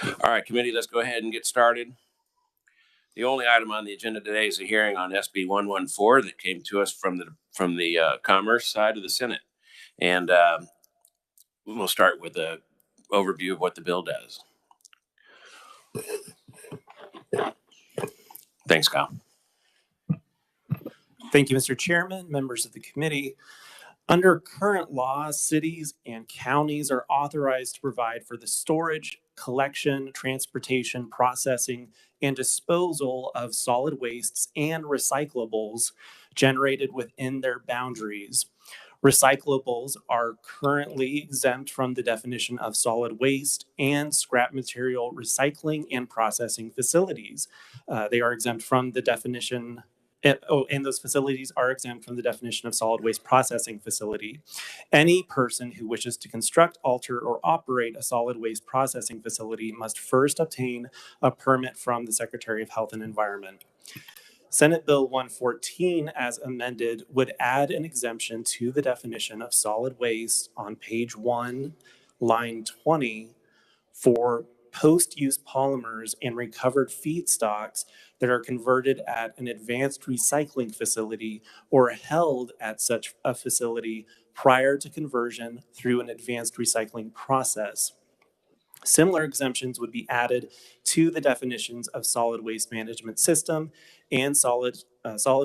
All right, committee, let's go ahead and get started. The only item on the agenda today is a hearing on SB 114 that came to us from the Commerce side of the Senate. And we'll start with an overview of what the bill does. Thanks, Kyle. Thank you, Mr. Chairman, members of the committee. Under current law, cities and counties are authorized to provide for the storage, collection, transportation, processing, and disposal of solid wastes and recyclables generated within their boundaries. Recyclables are currently exempt from the definition of solid waste and scrap material recycling and processing facilities. They are exempt from the definition and those facilities are exempt from the definition of solid waste processing facility. Any person who wishes to construct, alter, or operate a solid waste processing facility must first obtain a permit from the Secretary of Health and Environment. Senate Bill 114, as amended, would add an exemption to the definition of solid waste on page 1, line 20, for post-use polymers and recovered feedstocks that are converted at an advanced recycling facility or held at such a facility prior to conversion through an advanced recycling process. Similar exemptions would be added to the definitions of solid waste management system and solid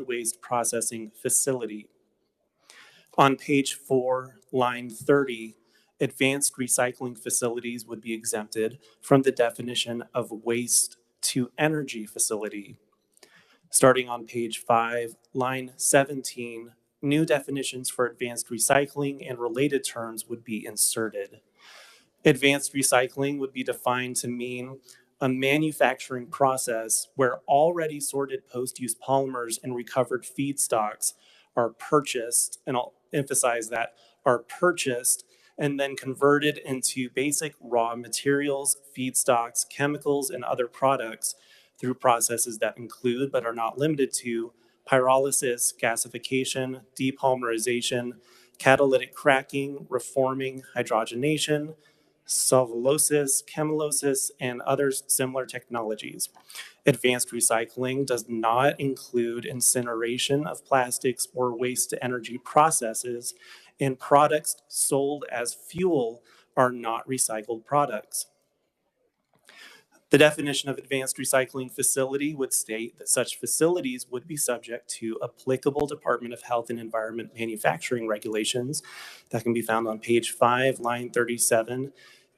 waste processing facility. On page 4, line 30, advanced recycling facilities would be exempted from the definition of waste to energy facility. Starting on page 5, line 17, new definitions for advanced recycling and related terms would be inserted. Advanced recycling would be defined to mean a manufacturing process where already sorted post-use polymers and recovered feedstocks are purchased, and I'll emphasize that, are purchased and then converted into basic raw materials, feedstocks, chemicals, and other products through processes that include, but are not limited to, pyrolysis, gasification, depolymerization, catalytic cracking, reforming, hydrogenation, solvolysis, chemolysis, and other similar technologies. Advanced recycling does not include incineration of plastics or waste-to-energy processes, and products sold as fuel are not recycled products. The definition of advanced recycling facility would state that such facilities would be subject to applicable Department of Health and Environment manufacturing regulations that can be found on page 5, line 37,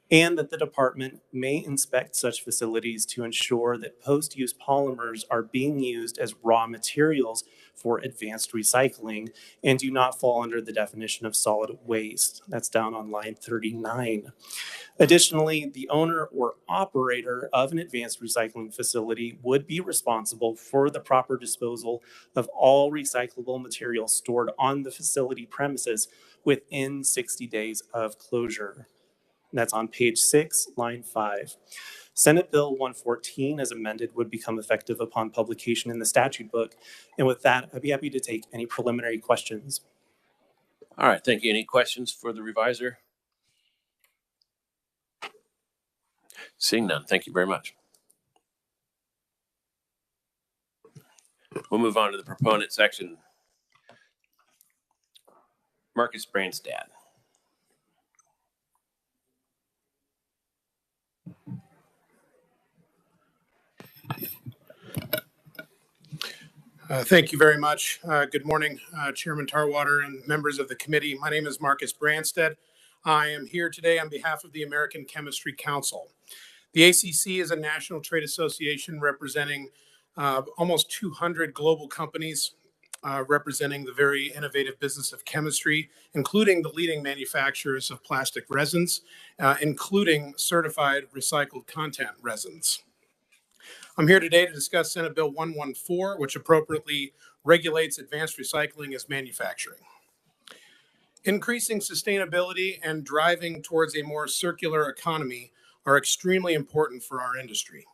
and that the department may inspect such facilities to ensure that post-use polymers are being used as raw materials for advanced recycling and do not fall under the definition of solid waste. That's down on line 39. Additionally, the owner or operator of an advanced recycling facility would be responsible for the proper disposal of all recyclable materials stored on the facility premises within 60 days of closure. That's on page 6, line 5. Senate Bill 114, as amended, would become effective upon publication in the statute book. And with that, I'd be happy to take any preliminary questions. All right, thank you. Any questions for the reviser? Seeing none, thank you very much. We'll move on to the proponent section. Marcus Branstad. Thank you very much. Good morning, Chairman Tarwater and members of the committee. My name is Marcus Branstad. I am here today on behalf of the American Chemistry Council. The ACC is a national trade association representing almost 200 global companies representing the very innovative business of chemistry, including the leading manufacturers of plastic resins, including certified recycled content resins. I'm here today to discuss Senate Bill 114, which appropriately regulates advanced recycling as manufacturing. Increasing sustainability and driving towards a more circular economy are extremely important for our industry.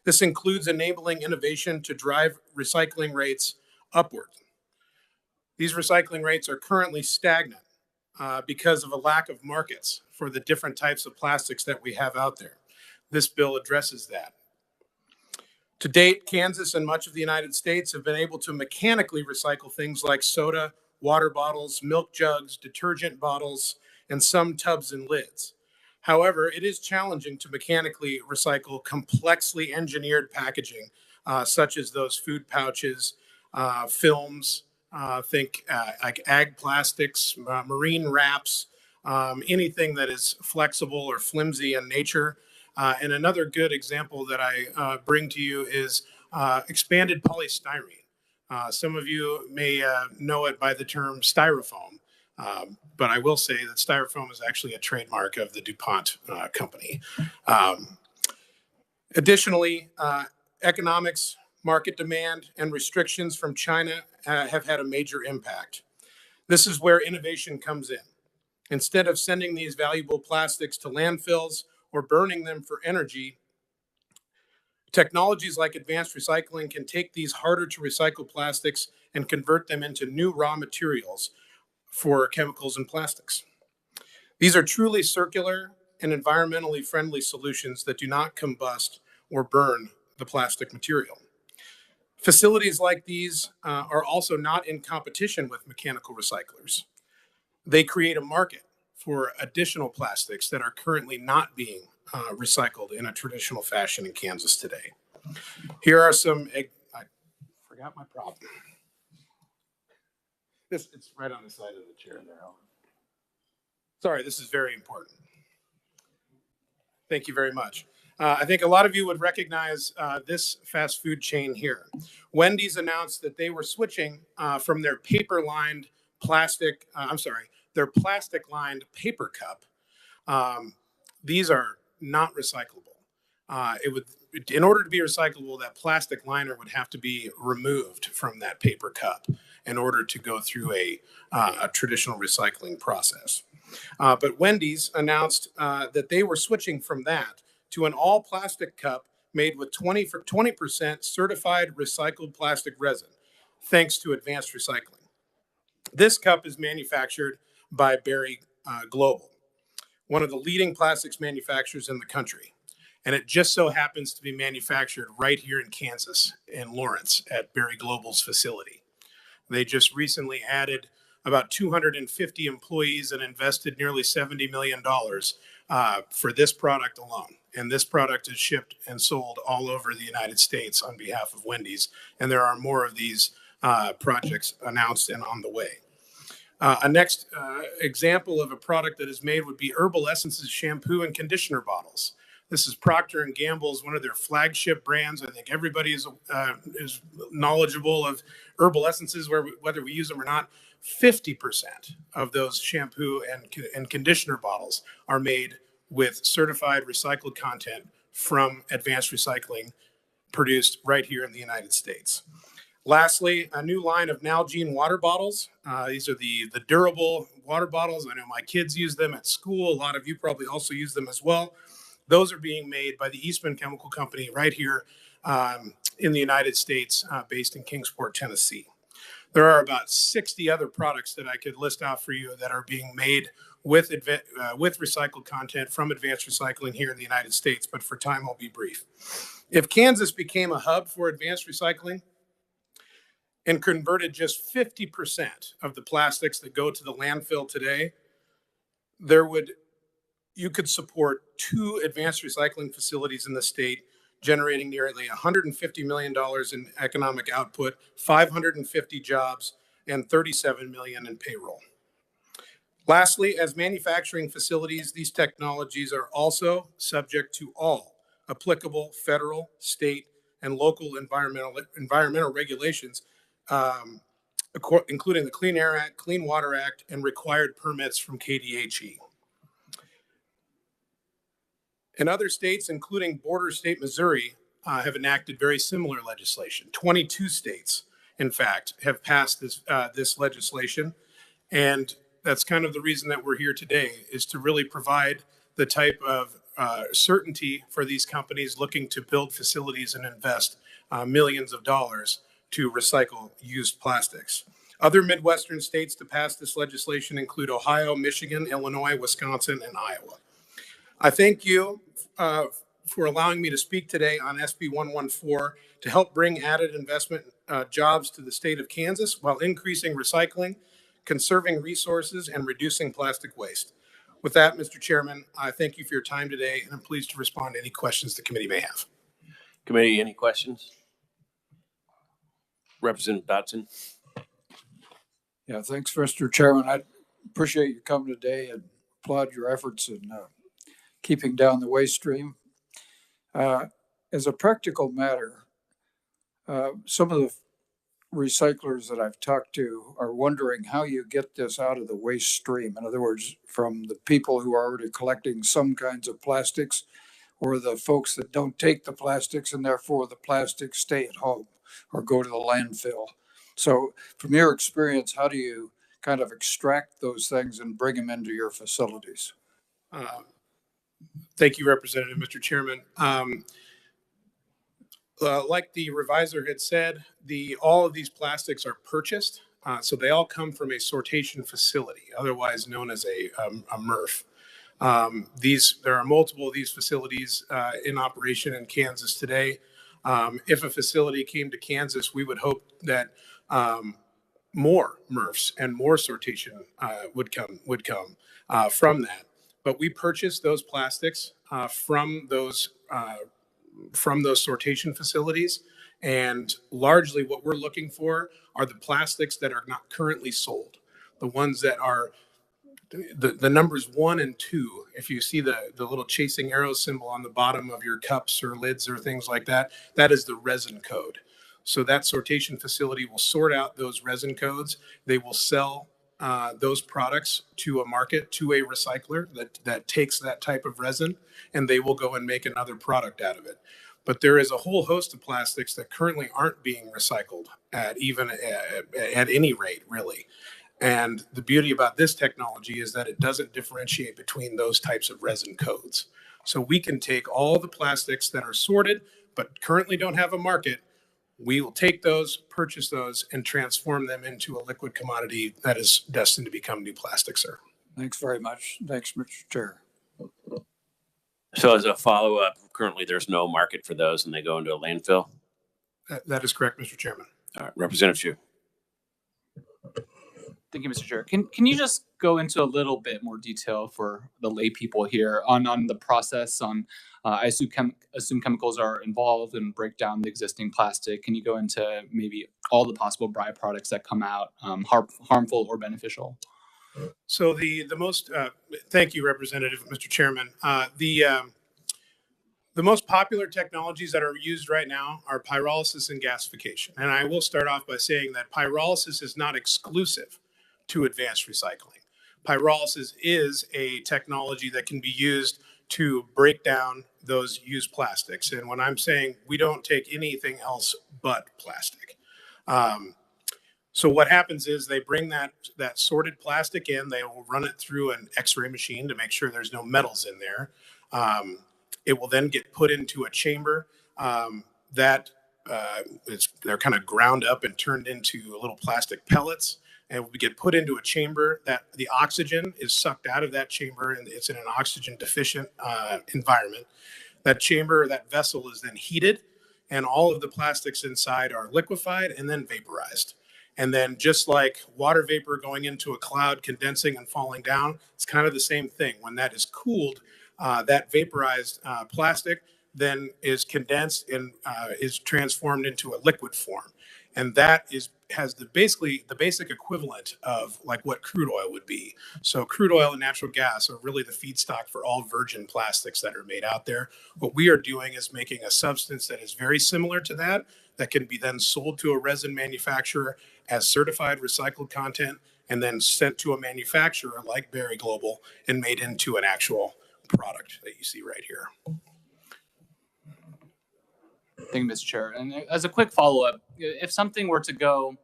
This includes enabling innovation to drive recycling rates upward. These recycling rates are currently stagnant because of a lack of markets for the different types of plastics that we have out there. This bill addresses that. To date, Kansas and much of the United States have been able to mechanically recycle things like soda, water bottles, milk jugs, detergent bottles, and some tubs and lids. However, it is challenging to mechanically recycle complexly engineered packaging, such as those food pouches, films, like ag plastics, marine wraps, anything that is flexible or flimsy in nature. And another good example that I bring to you is expanded polystyrene. Some of you may know it by the term styrofoam, but I will say that styrofoam is actually a trademark of the DuPont company. Additionally, economics, market demand, and restrictions from China have had a major impact. This is where innovation comes in. Instead of sending these valuable plastics to landfills or burning them for energy, technologies like advanced recycling can take these harder to recycle plastics and convert them into new raw materials for chemicals and plastics. These are truly circular and environmentally friendly solutions that do not combust or burn the plastic material. Facilities like these are also not in competition with mechanical recyclers. They create a market for additional plastics that are currently not being recycled in a traditional fashion in Kansas today. Here are some, I forgot my problem. It's right on the side of the chair there. Sorry, this is very important. Thank you very much. I think a lot of you would recognize this fast food chain here. Wendy's announced that they were switching from their paper-lined plastic, their plastic-lined paper cup. These are not recyclable. In order to be recyclable, that plastic liner would have to be removed from that paper cup in order to go through a traditional recycling process. But Wendy's announced that they were switching from that to an all-plastic cup made with 20% certified recycled plastic resin, thanks to advanced recycling. This cup is manufactured by Berry Global, one of the leading plastics manufacturers in the country. And it just so happens to be manufactured right here in Kansas, in Lawrence, at Berry Global's facility. They just recently added about 250 employees and invested nearly $70 million for this product alone. And this product is shipped and sold all over the United States on behalf of Wendy's. And there are more of these projects announced and on the way. A next example of a product that is made would be Herbal Essences shampoo and conditioner bottles. This is Procter & Gamble's, one of their flagship brands. I think everybody is knowledgeable of Herbal Essences, whether we use them or not. 50% of those shampoo and conditioner bottles are made with certified recycled content from advanced recycling produced right here in the United States. Lastly, a new line of Nalgene water bottles. These are the durable water bottles. I know my kids use them at school. A lot of you probably also use them as well. Those are being made by the Eastman Chemical Company right here in the United States, based in Kingsport, Tennessee. There are about 60 other products that I could list out for you that are being made with recycled content from advanced recycling here in the United States, but for time, I'll be brief. If Kansas became a hub for advanced recycling and converted just 50% of the plastics that go to the landfill today, you could support 2 advanced recycling facilities in the state, generating nearly $150 million in economic output, 550 jobs, and $37 million in payroll. Lastly, as manufacturing facilities, these technologies are also subject to all applicable federal, state, and local environmental regulations, including the Clean Air Act, Clean Water Act, and required permits from KDHE. And other states, including border state Missouri, have enacted very similar legislation. 22 states, in fact, have passed this legislation. And that's kind of the reason that we're here today, is to really provide the type of certainty for these companies looking to build facilities and invest millions of dollars to recycle used plastics. Other Midwestern states to pass this legislation include Ohio, Michigan, Illinois, Wisconsin, and Iowa. I thank you for allowing me to speak today on SB 114 to help bring added investment jobs to the state of Kansas while increasing recycling, conserving resources, and reducing plastic waste. With that, Mr. Chairman, I thank you for your time today, and I'm pleased to respond to any questions the committee may have. Committee, any questions? Representative Dodson. Yeah, thanks, Mr. Chairman. I appreciate you coming today and applaud your efforts in keeping down the waste stream. As a practical matter, some of the recyclers that I've talked to are wondering how you get this out of the waste stream. In other words, from the people who are already collecting some kinds of plastics, or the folks that don't take the plastics and therefore the plastics stay at home or go to the landfill. So from your experience, how do you kind of extract those things and bring them into your facilities? Thank you, Representative, Mr. Chairman. Like the reviser had said, all of these plastics are purchased, so they all come from a sortation facility, otherwise known as a MRF. There are multiple of these facilities in operation in Kansas today. If a facility came to Kansas, we would hope that more MRFs and more sortation would come from that. But we purchase those plastics from those sortation facilities, and largely what we're looking for are the plastics that are not currently sold, the ones that are the numbers 1 and 2. If you see the little chasing arrow symbol on the bottom of your cups or lids or things like that, that is the resin code. So that sortation facility will sort out those resin codes. They will sell those products to a market, to a recycler that takes that type of resin, and they will go and make another product out of it. But there is a whole host of plastics that currently aren't being recycled at any rate, really. And the beauty about this technology is that it doesn't differentiate between those types of resin codes. So we can take all the plastics that are sorted but currently don't have a market. We will take those, purchase those, and transform them into a liquid commodity that is destined to become new plastic, sir. Thanks very much. Thanks, Mr. Chair. So as a follow-up, currently there's no market for those and they go into a landfill? That is correct, Mr. Chairman. All right, Representative Chu. Thank you, Mr. Chair. Can you just go into a little bit more detail for the lay people here on the process on, I assume chemicals are involved and break down the existing plastic. Can you go into maybe all the possible byproducts that come out, harmful or beneficial? So the most, thank you, Representative, Mr. Chairman. The most popular technologies that are used right now are pyrolysis and gasification. And I will start off by saying that pyrolysis is not exclusive to advanced recycling. Pyrolysis is a technology that can be used to break down those used plastics. And when I'm saying we don't take anything else but plastic. So what happens is they bring that sorted plastic in, they will run it through an X-ray machine to make sure there's no metals in there. It will then get put into a chamber they're kind of ground up and turned into little plastic pellets, and will get put into a chamber that the oxygen is sucked out of that chamber, and it's in an oxygen deficient environment. That chamber, that vessel is then heated, and all of the plastics inside are liquefied and then vaporized. And then just like water vapor going into a cloud, condensing and falling down, it's kind of the same thing. When that is cooled, that vaporized plastic then is condensed and is transformed into a liquid form. And that has the basic equivalent of like what crude oil would be. So crude oil and natural gas are really the feedstock for all virgin plastics that are made out there. What we are doing is making a substance that is very similar to that can be then sold to a resin manufacturer as certified recycled content, and then sent to a manufacturer like Berry Global and made into an actual product that you see right here. Thank you, Mr. Chair. And as a quick follow-up, if something were to go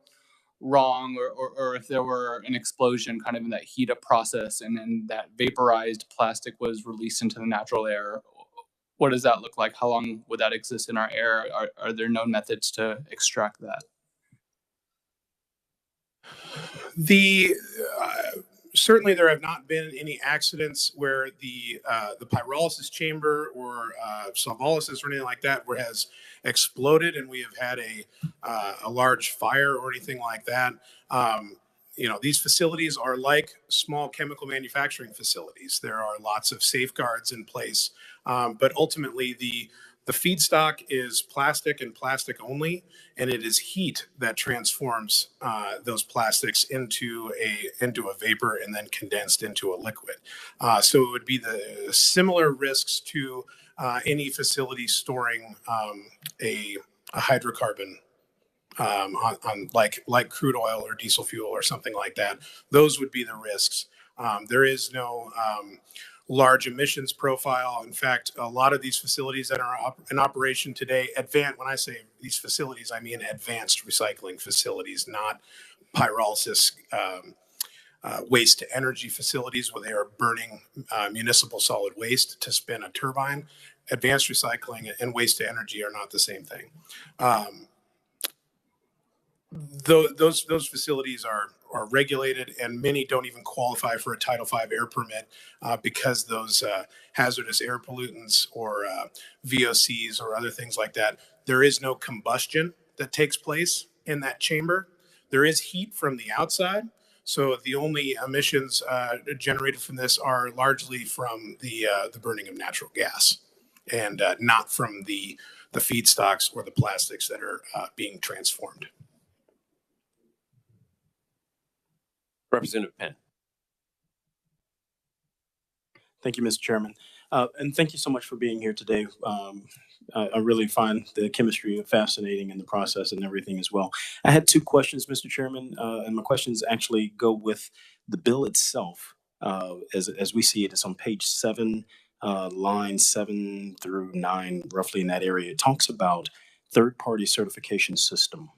wrong, or if there were an explosion kind of in that heat up process and then that vaporized plastic was released into the natural air, what does that look like? How long would that exist in our air? Are there known methods to extract that? Certainly, there have not been any accidents where the pyrolysis chamber or solvolysis or anything like that where has exploded, and we have had a large fire or anything like that. These facilities are like small chemical manufacturing facilities. There are lots of safeguards in place, but ultimately the feedstock is plastic and plastic only, and it is heat that transforms those plastics into a vapor and then condensed into a liquid. So it would be the similar risks to any facility storing a hydrocarbon on like crude oil or diesel fuel or something like that. Those would be the risks. There is no large emissions profile. In fact, a lot of these facilities that are in operation today, when I say these facilities, I mean advanced recycling facilities, not pyrolysis waste to energy facilities where they are burning municipal solid waste to spin a turbine. Advanced recycling and waste to energy are not the same thing. Those facilities are regulated, and many don't even qualify for a Title V air permit because those hazardous air pollutants or VOCs or other things like that. There is no combustion that takes place in that chamber. There is heat from the outside, so the only emissions generated from this are largely from the burning of natural gas, and not from the feedstocks or the plastics that are being transformed. Representative Penn. Thank you, Mr. Chairman. And thank you so much for being here today. I really find the chemistry fascinating in the process and everything as well. I had two questions, Mr. Chairman, and my questions actually go with the bill itself. As we see it, it's on page 7, lines 7 through 9, roughly in that area. It talks about third-party certification system,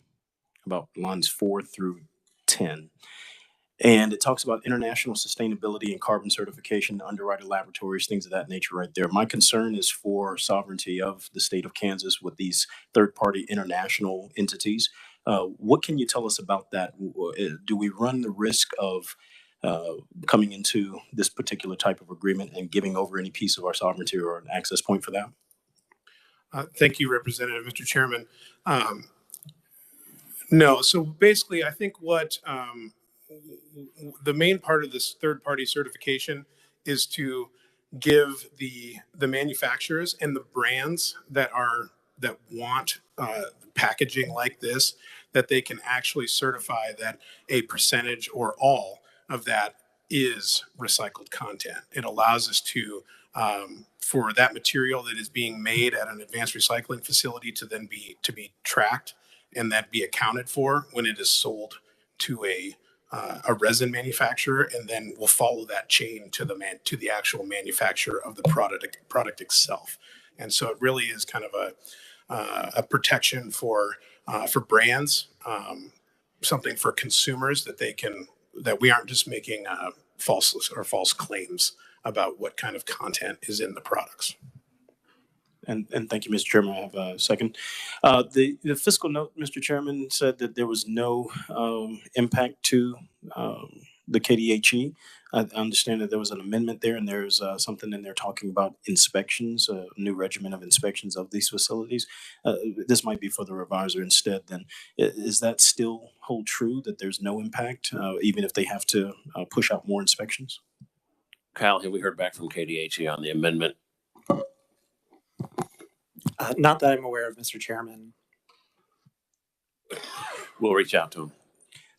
about lines 4 through 10. And it talks about international sustainability and carbon certification, underwriter laboratories, things of that nature right there. My concern is for sovereignty of the state of Kansas with these third-party international entities. What can you tell us about that? Do we run the risk of coming into this particular type of agreement and giving over any piece of our sovereignty or an access point for that? Thank you, Representative, Mr. Chairman. No, so basically, I think what the main part of this third-party certification is to give the manufacturers and the brands that want packaging like this, that they can actually certify that a percentage or all of that is recycled content. It allows us to, for that material that is being made at an advanced recycling facility to then be tracked and that be accounted for when it is sold to a resin manufacturer, and then we'll follow that chain to the actual manufacturer of the product itself. And so it really is kind of a protection for brands, something for consumers that we aren't just making false claims about what kind of content is in the products. And thank you, Mr. Chairman. I have a second. The fiscal note, Mr. Chairman, said that there was no impact to the KDHE. I understand that there was an amendment there, and there's something in there talking about inspections, a new regimen of inspections of these facilities. This might be for the revisor instead. Then, is that still hold true that there's no impact, even if they have to push out more inspections? Kyle, have we heard back from KDHE on the amendment? Not that I'm aware of, Mr. Chairman. We'll reach out to them.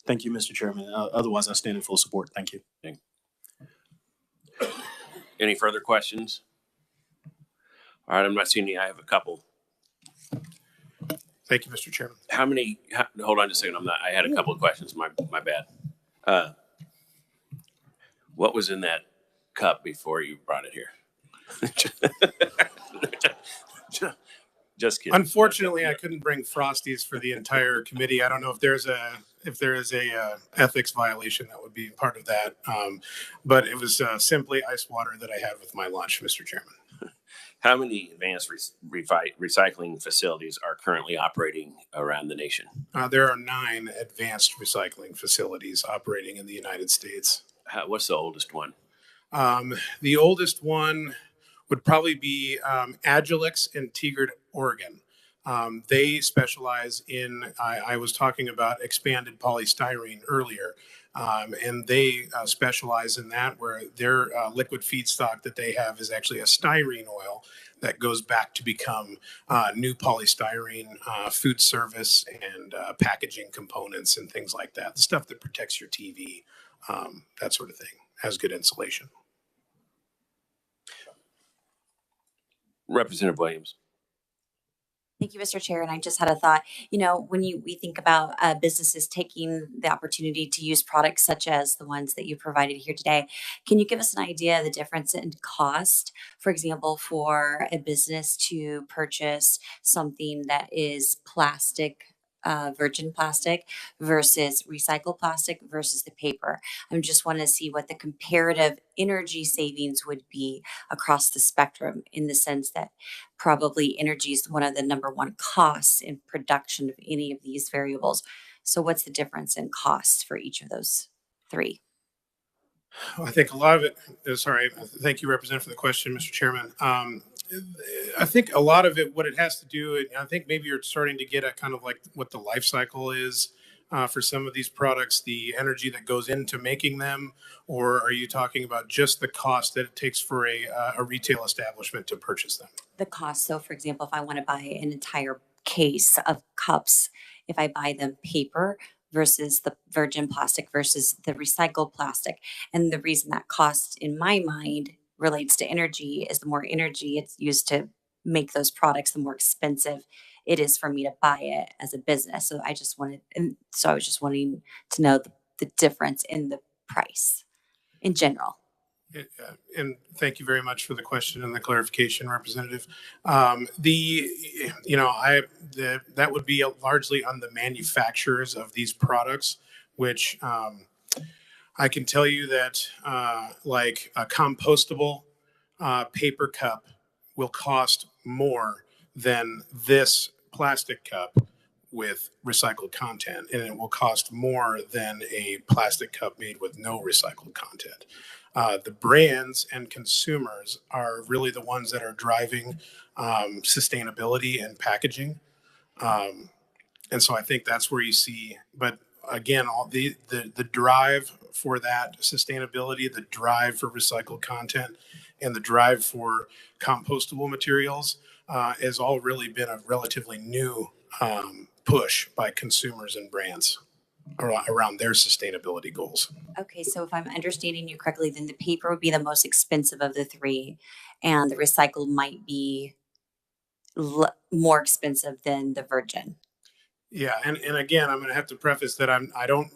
Thank you, Mr. Chairman. Otherwise, I stand in full support. Thank you. Any further questions? All right, I'm not seeing any. I have a couple. Thank you, Mr. Chairman. Hold on just a second. I had a couple of questions. My bad. What was in that cup before you brought it here? Just kidding. Unfortunately, I couldn't bring Frosties for the entire committee. I don't know if there is a ethics violation that would be part of that, but it was simply ice water that I had with my lunch, Mr. Chairman. How many advanced recycling facilities are currently operating around the nation? There are 9 advanced recycling facilities operating in the United States. What's the oldest one? The oldest one would probably be Agilix in Tigard, Oregon. They specialize in, I was talking about expanded polystyrene earlier, and they specialize in that, where their liquid feedstock that they have is actually a styrene oil that goes back to become new polystyrene, food service and packaging components and things like that. The stuff that protects your TV, that sort of thing, has good insulation. Representative Williams. Thank you, Mr. Chair. And I just had a thought. When we think about businesses taking the opportunity to use products such as the ones that you provided here today, can you give us an idea of the difference in cost? For example, for a business to purchase something that is plastic, virgin plastic versus recycled plastic versus the paper. I just want to see what the comparative energy savings would be across the spectrum, in the sense that probably energy is one of the number one costs in production of any of these variables. So what's the difference in cost for each of those three? I think a lot of it, sorry, thank you, Representative, for the question, Mr. Chairman. I think a lot of it, what it has to do, I think maybe you're starting to get at kind of like what the life cycle is for some of these products, the energy that goes into making them, or are you talking about just the cost that it takes for a retail establishment to purchase them? The cost. So for example, if I want to buy an entire case of cups, if I buy them paper versus the virgin plastic versus the recycled plastic. And the reason that cost in my mind relates to energy is the more energy it's used to make those products, the more expensive it is for me to buy it as a business. So I was just wanting to know the difference in the price in general. And thank you very much for the question and the clarification, Representative. That would be largely on the manufacturers of these products, which I can tell you that like a compostable paper cup will cost more than this plastic cup with recycled content, and it will cost more than a plastic cup made with no recycled content. The brands and consumers are really the ones that are driving sustainability and packaging. And so I think that's where you see, but again, all the drive for that sustainability, the drive for recycled content, and the drive for compostable materials has all really been a relatively new push by consumers and brands around their sustainability goals. Okay, so if I'm understanding you correctly, then the paper would be the most expensive of the three, and the recycled might be more expensive than the virgin. Yeah, and again, I'm going to have to preface that I don't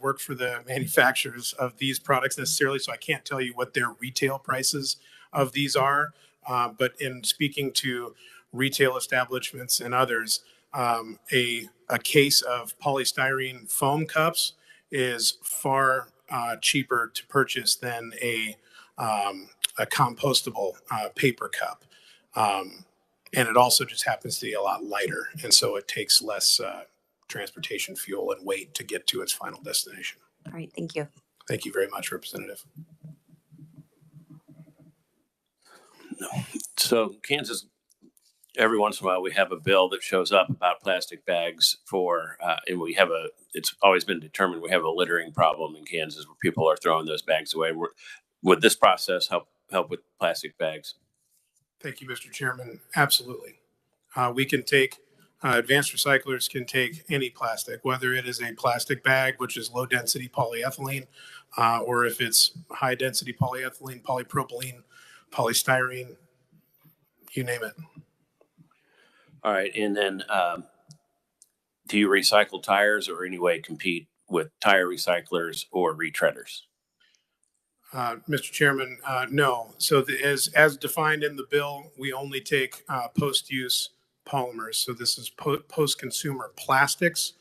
work for the manufacturers of these products necessarily, so I can't tell you what their retail prices of these are. But in speaking to retail establishments and others, a case of polystyrene foam cups is far cheaper to purchase than a compostable paper cup. And it also just happens to be a lot lighter. And so it takes less transportation fuel and weight to get to its final destination. All right, thank you. Thank you very much, Representative. So Kansas, every once in a while, we have a bill that shows up about plastic bags and it's always been determined we have a littering problem in Kansas where people are throwing those bags away. Would this process help with plastic bags? Thank you, Mr. Chairman. Absolutely. We can take, advanced recyclers can take any plastic, whether it is a plastic bag, which is low density polyethylene, or if it's high density polyethylene, polypropylene, polystyrene, you name it. All right. And then do you recycle tires or any way compete with tire recyclers or retreaders? Mr. Chairman, no. So as defined in the bill, we only take post-use polymers. So this is post-consumer plastics.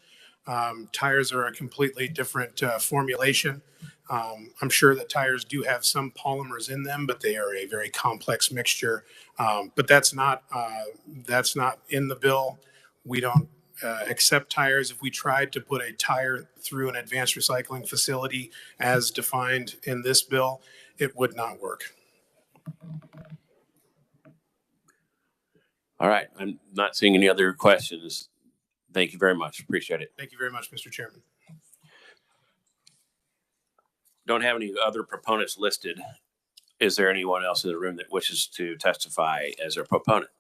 Tires are a completely different formulation. I'm sure that tires do have some polymers in them, but they are a very complex mixture. But that's not in the bill. We don't accept tires if we tried to put a tire through an advanced recycling facility as defined in this bill. It would not work. All right. I'm not seeing any other questions. Thank you very much. Appreciate it. Thank you very much, Mr. Chairman. Don't have any other proponents listed. Is there anyone else in the room that wishes to testify as a proponent?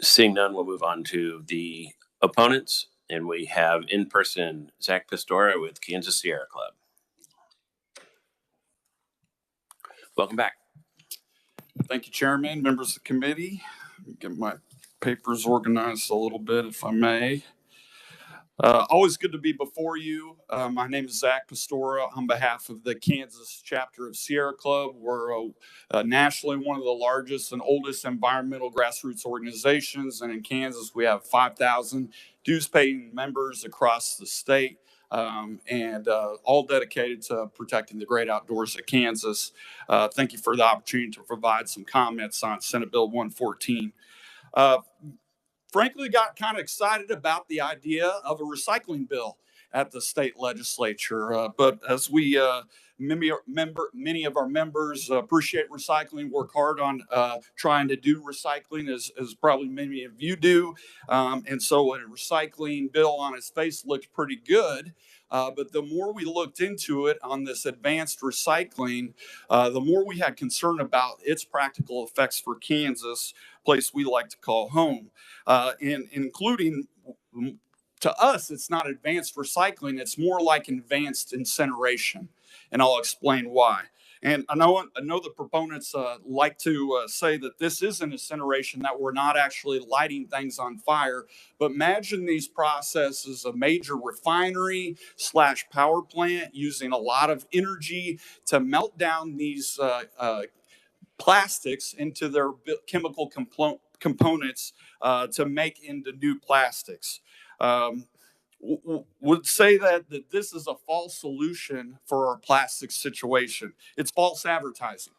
Seeing none, we'll move on to the opponents. And we have in person Zach Pastora with Kansas Sierra Club. Welcome back. Thank you, Chairman, members of the committee. Get my papers organized a little bit, if I may. Always good to be before you. My name is Zach Pastora on behalf of the Kansas chapter of Sierra Club. We're nationally one of the largest and oldest environmental grassroots organizations. And in Kansas, we have 5,000 dues-paying members across the state. And all dedicated to protecting the great outdoors of Kansas. Thank you for the opportunity to provide some comments on Senate Bill 114. Frankly, got kind of excited about the idea of a recycling bill at the state legislature. But as we, many of our members appreciate recycling, work hard on trying to do recycling, as probably many of you do. And so a recycling bill on its face looked pretty good. But the more we looked into it on this advanced recycling, the more we had concern about its practical effects for Kansas, place we like to call home, including, to us, it's not advanced recycling, it's more like advanced incineration. And I'll explain why. And I know the proponents like to say that this is an incineration, that we're not actually lighting things on fire. But imagine these processes, a major refinery / power plant using a lot of energy to melt down these plastics into their chemical components to make into new plastics. Would say that this is a false solution for our plastic situation. It's false advertising.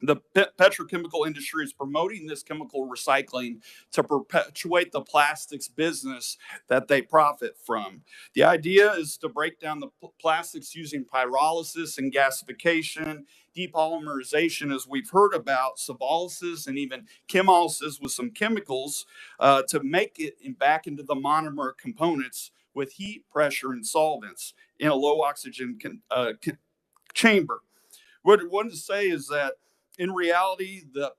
The petrochemical industry is promoting this chemical recycling to perpetuate the plastics business that they profit from. The idea is to break down the plastics using pyrolysis and gasification, depolymerization, as we've heard about, sobolysis, and even chemolysis with some chemicals to make it back into the monomer components with heat, pressure, and solvents in a low oxygen chamber. What I wanted to say is that in reality, the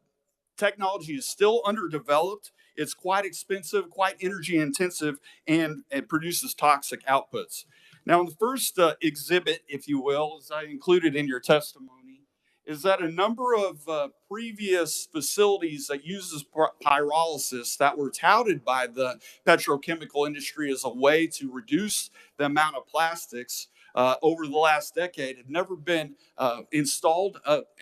technology is still underdeveloped. It's quite expensive, quite energy intensive, and it produces toxic outputs. Now, in the first exhibit, if you will, as I included in your testimony, is that a number of previous facilities that uses pyrolysis that were touted by the petrochemical industry as a way to reduce the amount of plastics over the last decade had never been installed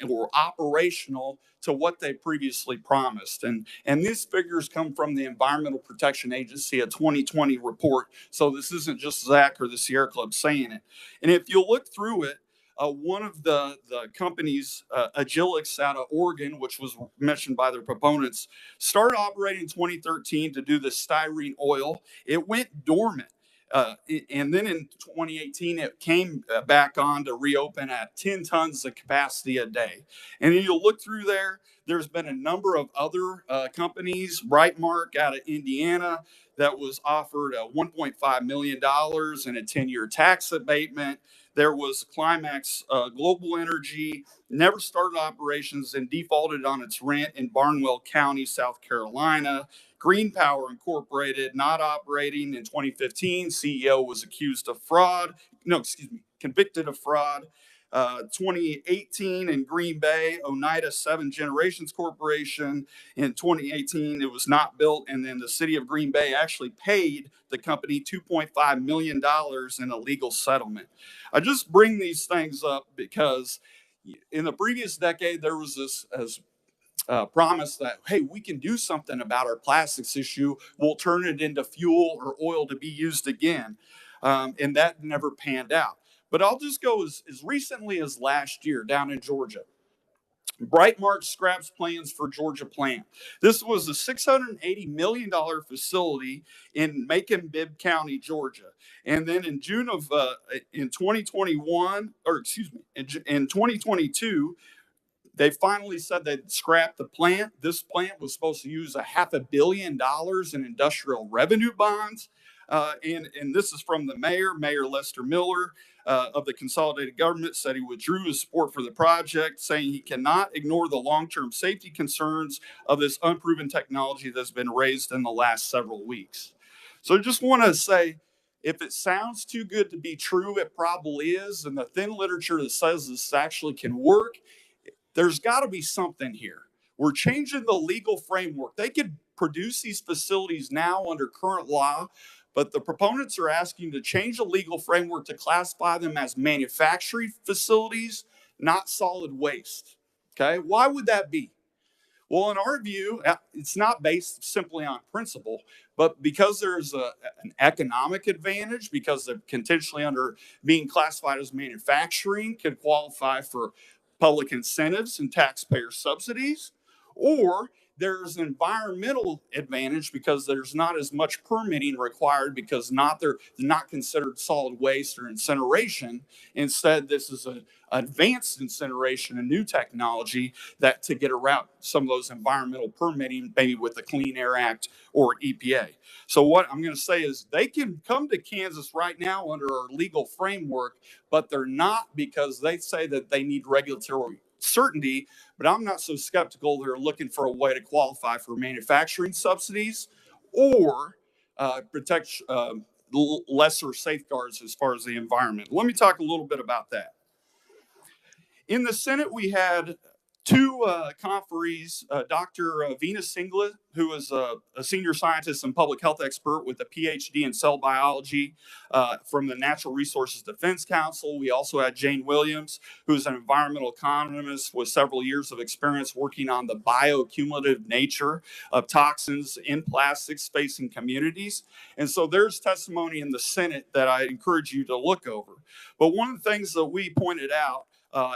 or operational to what they previously promised. And these figures come from the Environmental Protection Agency, a 2020 report. So this isn't just Zach or the Sierra Club saying it. And if you look through it, one of the companies, Agilix out of Oregon, which was mentioned by their proponents, started operating in 2013 to do the styrene oil. It went dormant. And then in 2018, it came back on to reopen at 10 tons of capacity a day. And then you'll look through there, there's been a number of other companies, Brightmark out of Indiana, that was offered $1.5 million and a 10-year tax abatement. There was Climax Global Energy, never started operations and defaulted on its rent in Barnwell County, South Carolina. Green Power Incorporated, not operating in 2015. CEO was convicted of fraud. 2018 in Green Bay, Oneida 7 Generations Corporation. In 2018, it was not built. And then the city of Green Bay actually paid the company $2.5 million in a legal settlement. I just bring these things up because in the previous decade, there was this promise that, hey, we can do something about our plastics issue. We'll turn it into fuel or oil to be used again. And that never panned out. But I'll just go as recently as last year down in Georgia. Brightmark scraps plans for Georgia plant. This was a $680 million facility in Macon-Bibb County, Georgia. And then in June of in 2021, or excuse me, in 2022, they finally said they'd scrap the plant. This plant was supposed to use $500 million in industrial revenue bonds. And this is from the mayor, Mayor Lester Miller of the consolidated government, said he withdrew his support for the project, saying he cannot ignore the long-term safety concerns of this unproven technology that's been raised in the last several weeks. So I just want to say, if it sounds too good to be true, it probably is. And the thin literature that says this actually can work, there's got to be something here. We're changing the legal framework. They could produce these facilities now under current law, but the proponents are asking to change the legal framework to classify them as manufacturing facilities, not solid waste. Okay, why would that be? Well, in our view, it's not based simply on principle, but because there's an economic advantage, because they're potentially under being classified as manufacturing could qualify for public incentives and taxpayer subsidies, or there's an environmental advantage because there's not as much permitting required because they're not considered solid waste or incineration. Instead, this is an advanced incineration, a new technology that to get around some of those environmental permitting, maybe with the Clean Air Act or EPA. So what I'm going to say is they can come to Kansas right now under our legal framework, but they're not because they say that they need regulatory certainty. But I'm not so skeptical they're looking for a way to qualify for manufacturing subsidies or protect lesser safeguards as far as the environment. Let me talk a little bit about that. In the Senate, we had two conferees, Dr. Vina Singlet, who is a senior scientist and public health expert with a PhD in cell biology from the Natural Resources Defense Council. We also had Jane Williams, who is an environmental economist with several years of experience working on the bioaccumulative nature of toxins in plastics facing communities. And so there's testimony in the Senate that I encourage you to look over. But one of the things that we pointed out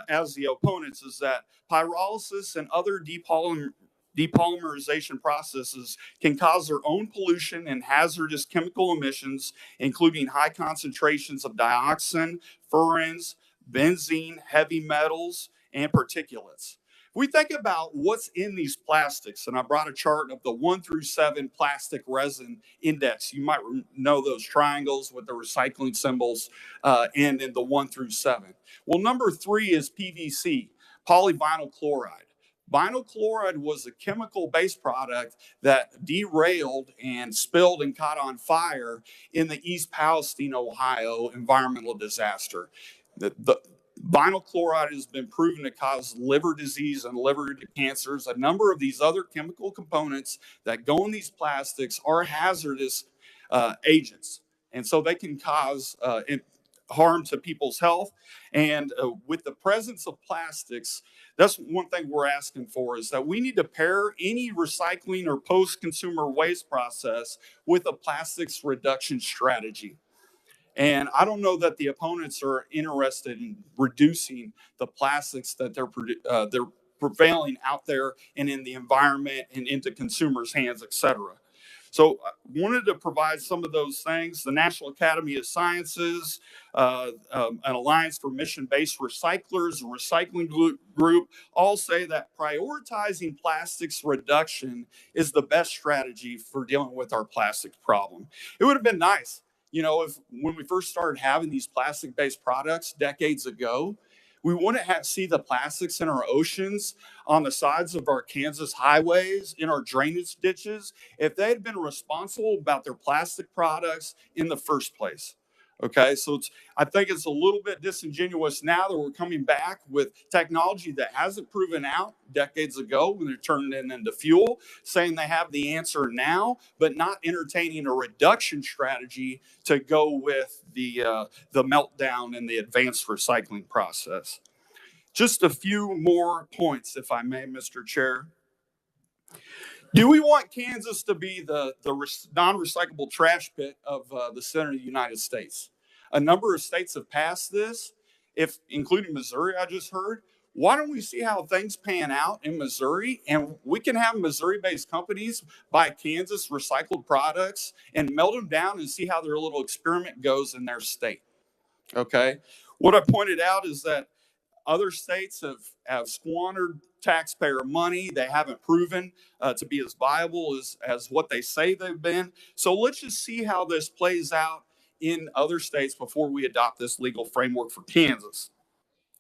as the opponents is that pyrolysis and other depolymerization processes can cause their own pollution and hazardous chemical emissions, including high concentrations of dioxin, furans, benzene, heavy metals, and particulates. If we think about what's in these plastics, and I brought a chart of the 1 through 7 plastic resin index. You might know those triangles with the recycling symbols and in the 1 through 7. Well, number 3 is PVC, polyvinyl chloride. Vinyl chloride was a chemical-based product that derailed and spilled and caught on fire in the East Palestine, Ohio environmental disaster. The vinyl chloride has been proven to cause liver disease and liver cancers. A number of these other chemical components that go in these plastics are hazardous agents. And so they can cause harm to people's health. And with the presence of plastics, that's one thing we're asking for, is that we need to pair any recycling or post-consumer waste process with a plastics reduction strategy. And I don't know that the opponents are interested in reducing the plastics that they're prevailing out there and in the environment and into consumers' hands, et cetera. So I wanted to provide some of those things. The National Academy of Sciences, an Alliance for Mission-Based Recyclers, a recycling group, all say that prioritizing plastics reduction is the best strategy for dealing with our plastic problem. It would have been nice, if when we first started having these plastic-based products decades ago, we wouldn't see the plastics in our oceans, on the sides of our Kansas highways, in our drainage ditches, if they had been responsible about their plastic products in the first place. Okay, so I think it's a little bit disingenuous now that we're coming back with technology that hasn't proven out decades ago when they're turning it into fuel, saying they have the answer now, but not entertaining a reduction strategy to go with the meltdown and the advanced recycling process. Just a few more points, if I may, Mr. Chair. Do we want Kansas to be the non-recyclable trash pit of the center of the United States? A number of states have passed this, including Missouri, I just heard. Why don't we see how things pan out in Missouri, and we can have Missouri-based companies buy Kansas recycled products and melt them down and see how their little experiment goes in their state. Okay. What I pointed out is that other states have squandered taxpayer money. They haven't proven to be as viable as what they say they've been. So let's just see how this plays out in other states before we adopt this legal framework for Kansas.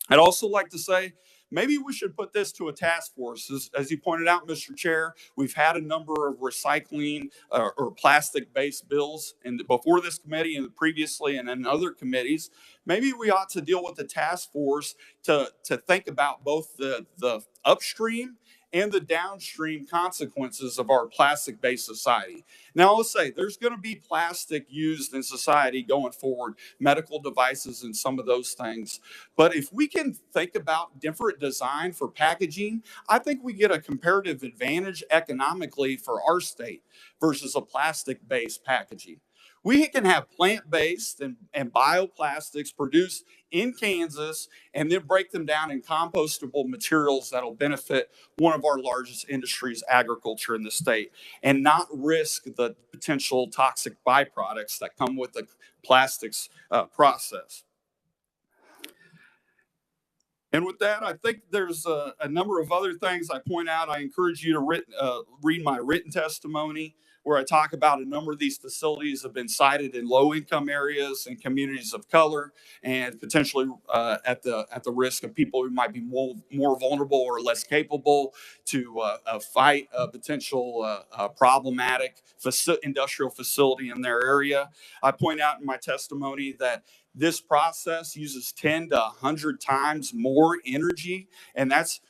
I'd also like to say, maybe we should put this to a task force. As you pointed out, Mr. Chair, we've had a number of recycling or plastic-based bills before this committee and previously and in other committees. Maybe we ought to deal with the task force to think about both the upstream and the downstream consequences of our plastic-based society. Now, let's say there's going to be plastic used in society going forward, medical devices and some of those things. But if we can think about different design for packaging, I think we get a comparative advantage economically for our state versus a plastic-based packaging. We can have plant-based and bioplastics produced in Kansas and then break them down in compostable materials that'll benefit one of our largest industries, agriculture in the state, and not risk the potential toxic byproducts that come with the plastics process. And with that, I think there's a number of other things I point out. I encourage you to read my written testimony, where I talk about a number of these facilities have been sited in low-income areas and communities of color, and potentially at the risk of people who might be more vulnerable or less capable to fight a potential problematic industrial facility in their area. I point out in my testimony that this process uses 10 to 100 times more energy, and that's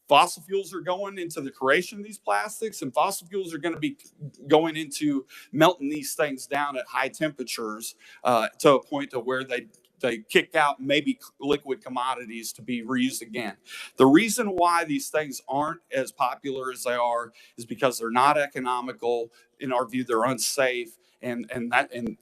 fossil fuels are going into the creation of these plastics, and fossil fuels are going to be going into melting these things down at high temperatures to a point to where they kick out maybe liquid commodities to be reused again. The reason why these things aren't as popular as they are is because they're not economical. In our view, they're unsafe. And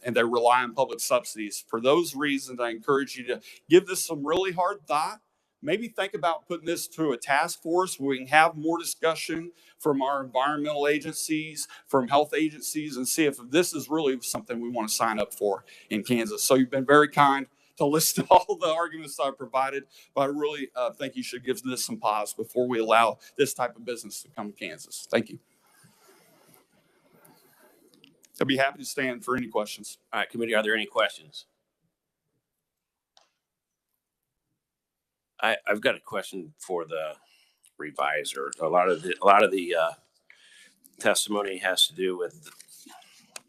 they rely on public subsidies. For those reasons, I encourage you to give this some really hard thought. Maybe think about putting this to a task force where we can have more discussion from our environmental agencies, from health agencies, and see if this is really something we want to sign up for in Kansas. So you've been very kind to listen to all the arguments I've provided, but I really think you should give this some pause before we allow this type of business to come to Kansas. Thank you. I'd be happy to stand for any questions. All right, committee, are there any questions? I've got a question for the reviser. A lot of the testimony has to do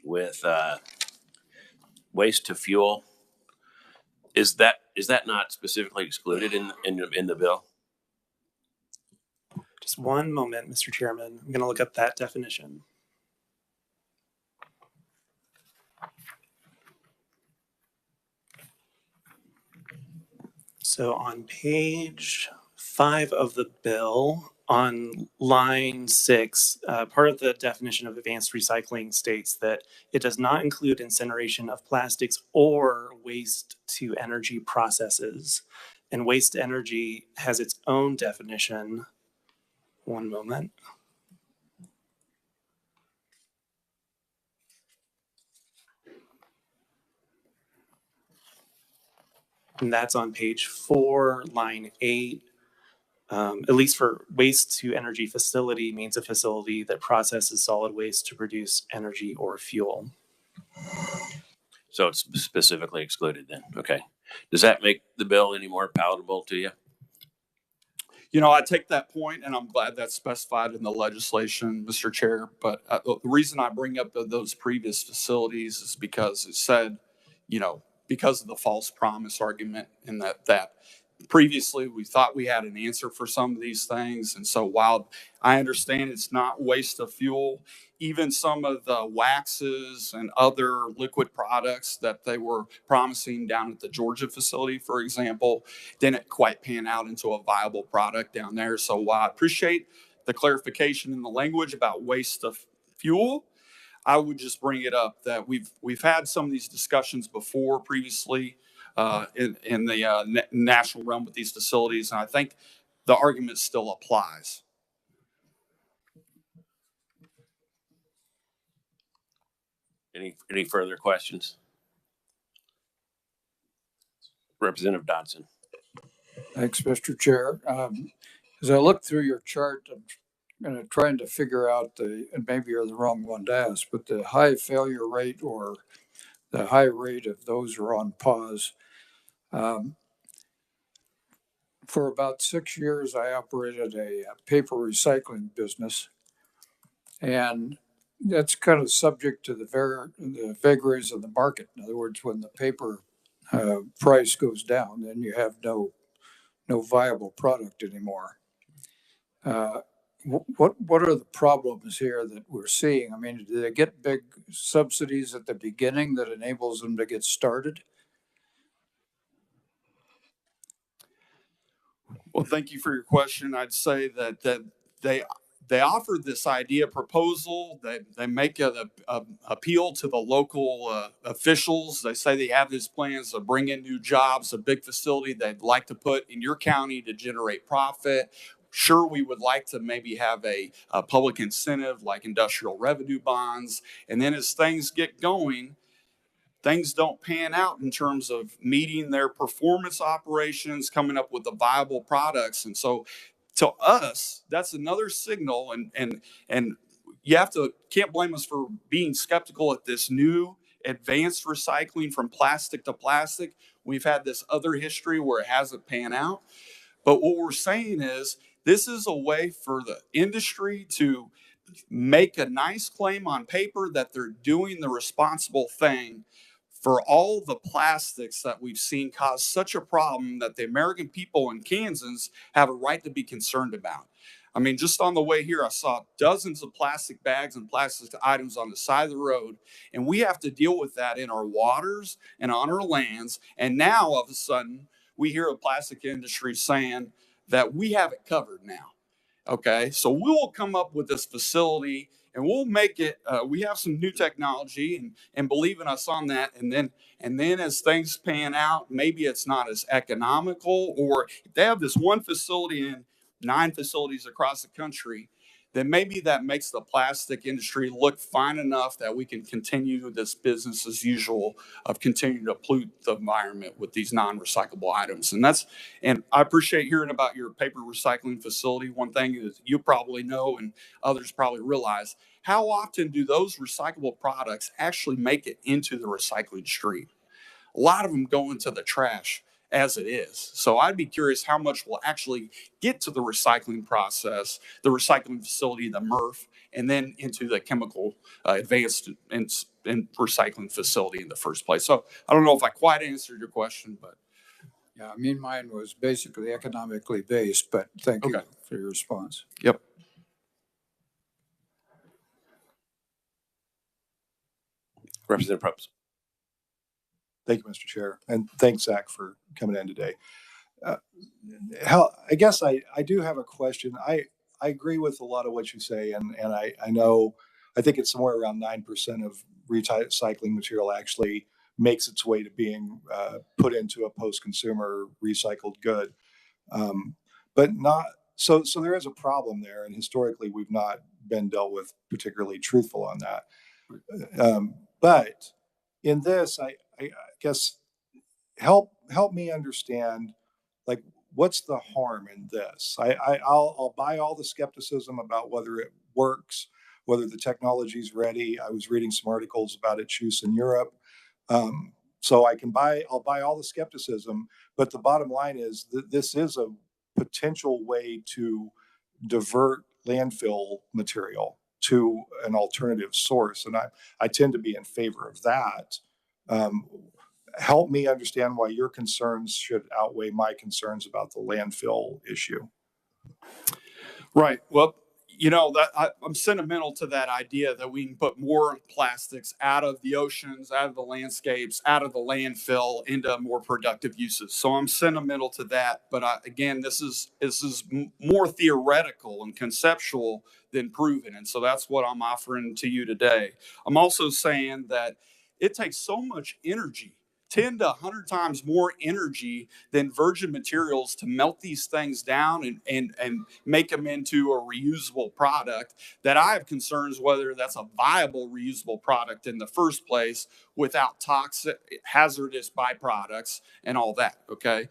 with waste to fuel. Is that not specifically excluded in the bill? Just one moment, Mr. Chairman. I'm going to look up that definition. So on page 5 of the bill, on line 6, part of the definition of advanced recycling states that it does not include incineration of plastics or waste to energy processes. And waste to energy has its own definition. One moment. And that's on page 4, line 8. At least for waste to energy facility means a facility that processes solid waste to produce energy or fuel. So it's specifically excluded then. Okay. Does that make the bill any more palatable to you? You know, I take that point, and I'm glad that's specified in the legislation, Mr. Chair. But the reason I bring up those previous facilities is because it said, because of the false promise argument, and that previously we thought we had an answer for some of these things. And so while I understand it's not waste of fuel, even some of the waxes and other liquid products that they were promising down at the Georgia facility, for example, didn't quite pan out into a viable product down there. So while I appreciate the clarification in the language about waste of fuel, I would just bring it up that we've had some of these discussions before previously in the national realm with these facilities. And I think the argument still applies. Any further questions? Representative Dodson. Thanks, Mr. Chair. As I look through your chart, I'm trying to figure out and maybe you're the wrong one to ask, but the high failure rate or the high rate of those who are on pause. For about 6 years, I operated a paper recycling business, and that's kind of subject to the vagaries of the market. In other words, when the paper price goes down, then you have no viable product anymore. What are the problems here that we're seeing? I mean, do they get big subsidies at the beginning that enables them to get started? Well, thank you for your question. I'd say that they offered this idea proposal. They make an appeal to the local officials. They say they have these plans to bring in new jobs, a big facility they'd like to put in your county to generate profit. Sure, we would like to maybe have a public incentive like industrial revenue bonds. And then as things get going, things don't pan out in terms of meeting their performance operations, coming up with the viable products. And so to us, that's another signal. And you can't blame us for being skeptical at this new advanced recycling from plastic to plastic. We've had this other history where it hasn't panned out. But what we're saying is this is a way for the industry to make a nice claim on paper that they're doing the responsible thing for all the plastics that we've seen cause such a problem that the American people in Kansas have a right to be concerned about. I mean, just on the way here, I saw dozens of plastic bags and plastic items on the side of the road, and we have to deal with that in our waters and on our lands. And now, all of a sudden, we hear the plastic industry saying that we have it covered now. Okay, so we will come up with this facility and we'll make it. We have some new technology and believe in us on that. And then as things pan out, maybe it's not as economical, or if they have this one facility and 9 facilities across the country, then maybe that makes the plastic industry look fine enough that we can continue this business as usual of continuing to pollute the environment with these non-recyclable items. And I appreciate hearing about your paper recycling facility. One thing is you probably know, and others probably realize, how often do those recyclable products actually make it into the recycling stream? A lot of them go into the trash as it is. So I'd be curious how much will actually get to the recycling process, the recycling facility, the MRF, and then into the chemical advanced and recycling facility in the first place. So I don't know if I quite answered your question, but. Yeah, I mean, mine was basically economically based, but thank you for your response. Yep. Representative Probst. Thank you, Mr. Chair. And thanks, Zach, for coming in today. I guess I do have a question. I agree with a lot of what you say, and I think it's somewhere around 9% of recycling material actually makes its way to being put into a post-consumer recycled good. But not so there is a problem there, and historically we've not been dealt with particularly truthful on that. But in this, I guess help me understand, like, what's the harm in this? I'll buy all the skepticism about whether it works, whether the technology's ready. I was reading some articles about its use in Europe. So I'll buy all the skepticism, but the bottom line is that this is a potential way to divert landfill material to an alternative source. And I tend to be in favor of that. Help me understand why your concerns should outweigh my concerns about the landfill issue. Right. Well, I'm sentimental to that idea that we can put more plastics out of the oceans, out of the landscapes, out of the landfill into more productive uses. So I'm sentimental to that. But again, this is more theoretical and conceptual than proven. And so that's what I'm offering to you today. I'm also saying that it takes so much energy 10 to 100 times more energy than virgin materials to melt these things down and make them into a reusable product, that I have concerns whether that's a viable reusable product in the first place without toxic, hazardous byproducts and all that. Okay.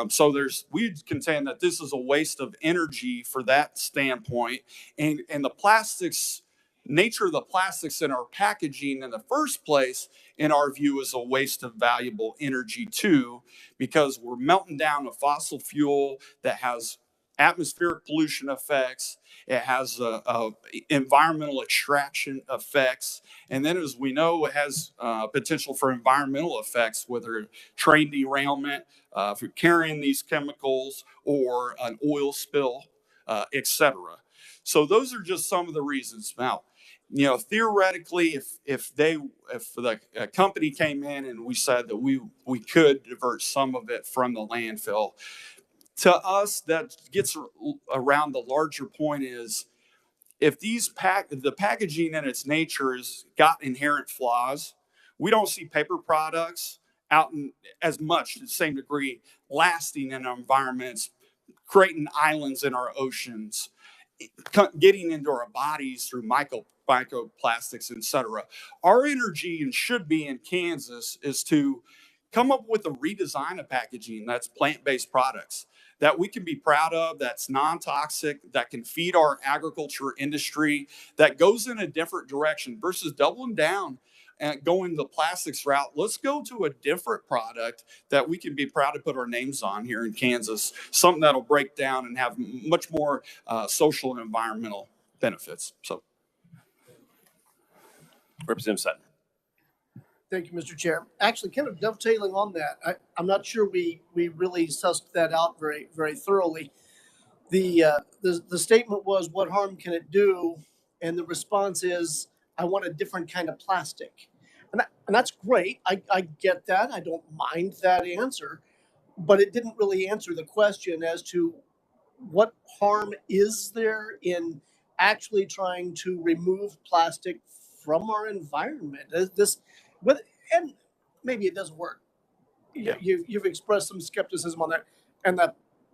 So we contend that this is a waste of energy for that standpoint. And the plastics, nature of the plastics in our packaging in the first place, in our view, is a waste of valuable energy too, because we're melting down a fossil fuel that has atmospheric pollution effects. It has environmental extraction effects. And then, as we know, it has potential for environmental effects, whether train derailment, for carrying these chemicals, or an oil spill, etc. So those are just some of the reasons. Now, theoretically, if the company came in and we said that we could divert some of it from the landfill, to us, that gets around the larger point is, if the packaging in its nature has got inherent flaws, we don't see paper products out in as much, to the same degree, lasting in our environments, creating islands in our oceans, getting into our bodies through microplastics, etc. Our energy, and should be in Kansas, is to come up with a redesign of packaging that's plant-based products that we can be proud of, that's non-toxic, that can feed our agriculture industry, that goes in a different direction versus doubling down and going the plastics route. Let's go to a different product that we can be proud to put our names on here in Kansas, something that'll break down and have much more social and environmental benefits. So, Representative Sutton. Thank you, Mr. Chair. Actually, kind of dovetailing on that, I'm not sure we really sussed that out very, very thoroughly. The statement was, "What harm can it do?" And the response is, "I want a different kind of plastic." And that's great. I get that. I don't mind that answer. But it didn't really answer the question as to what harm is there in actually trying to remove plastic from our environment. And maybe it doesn't work. You've expressed some skepticism on that, and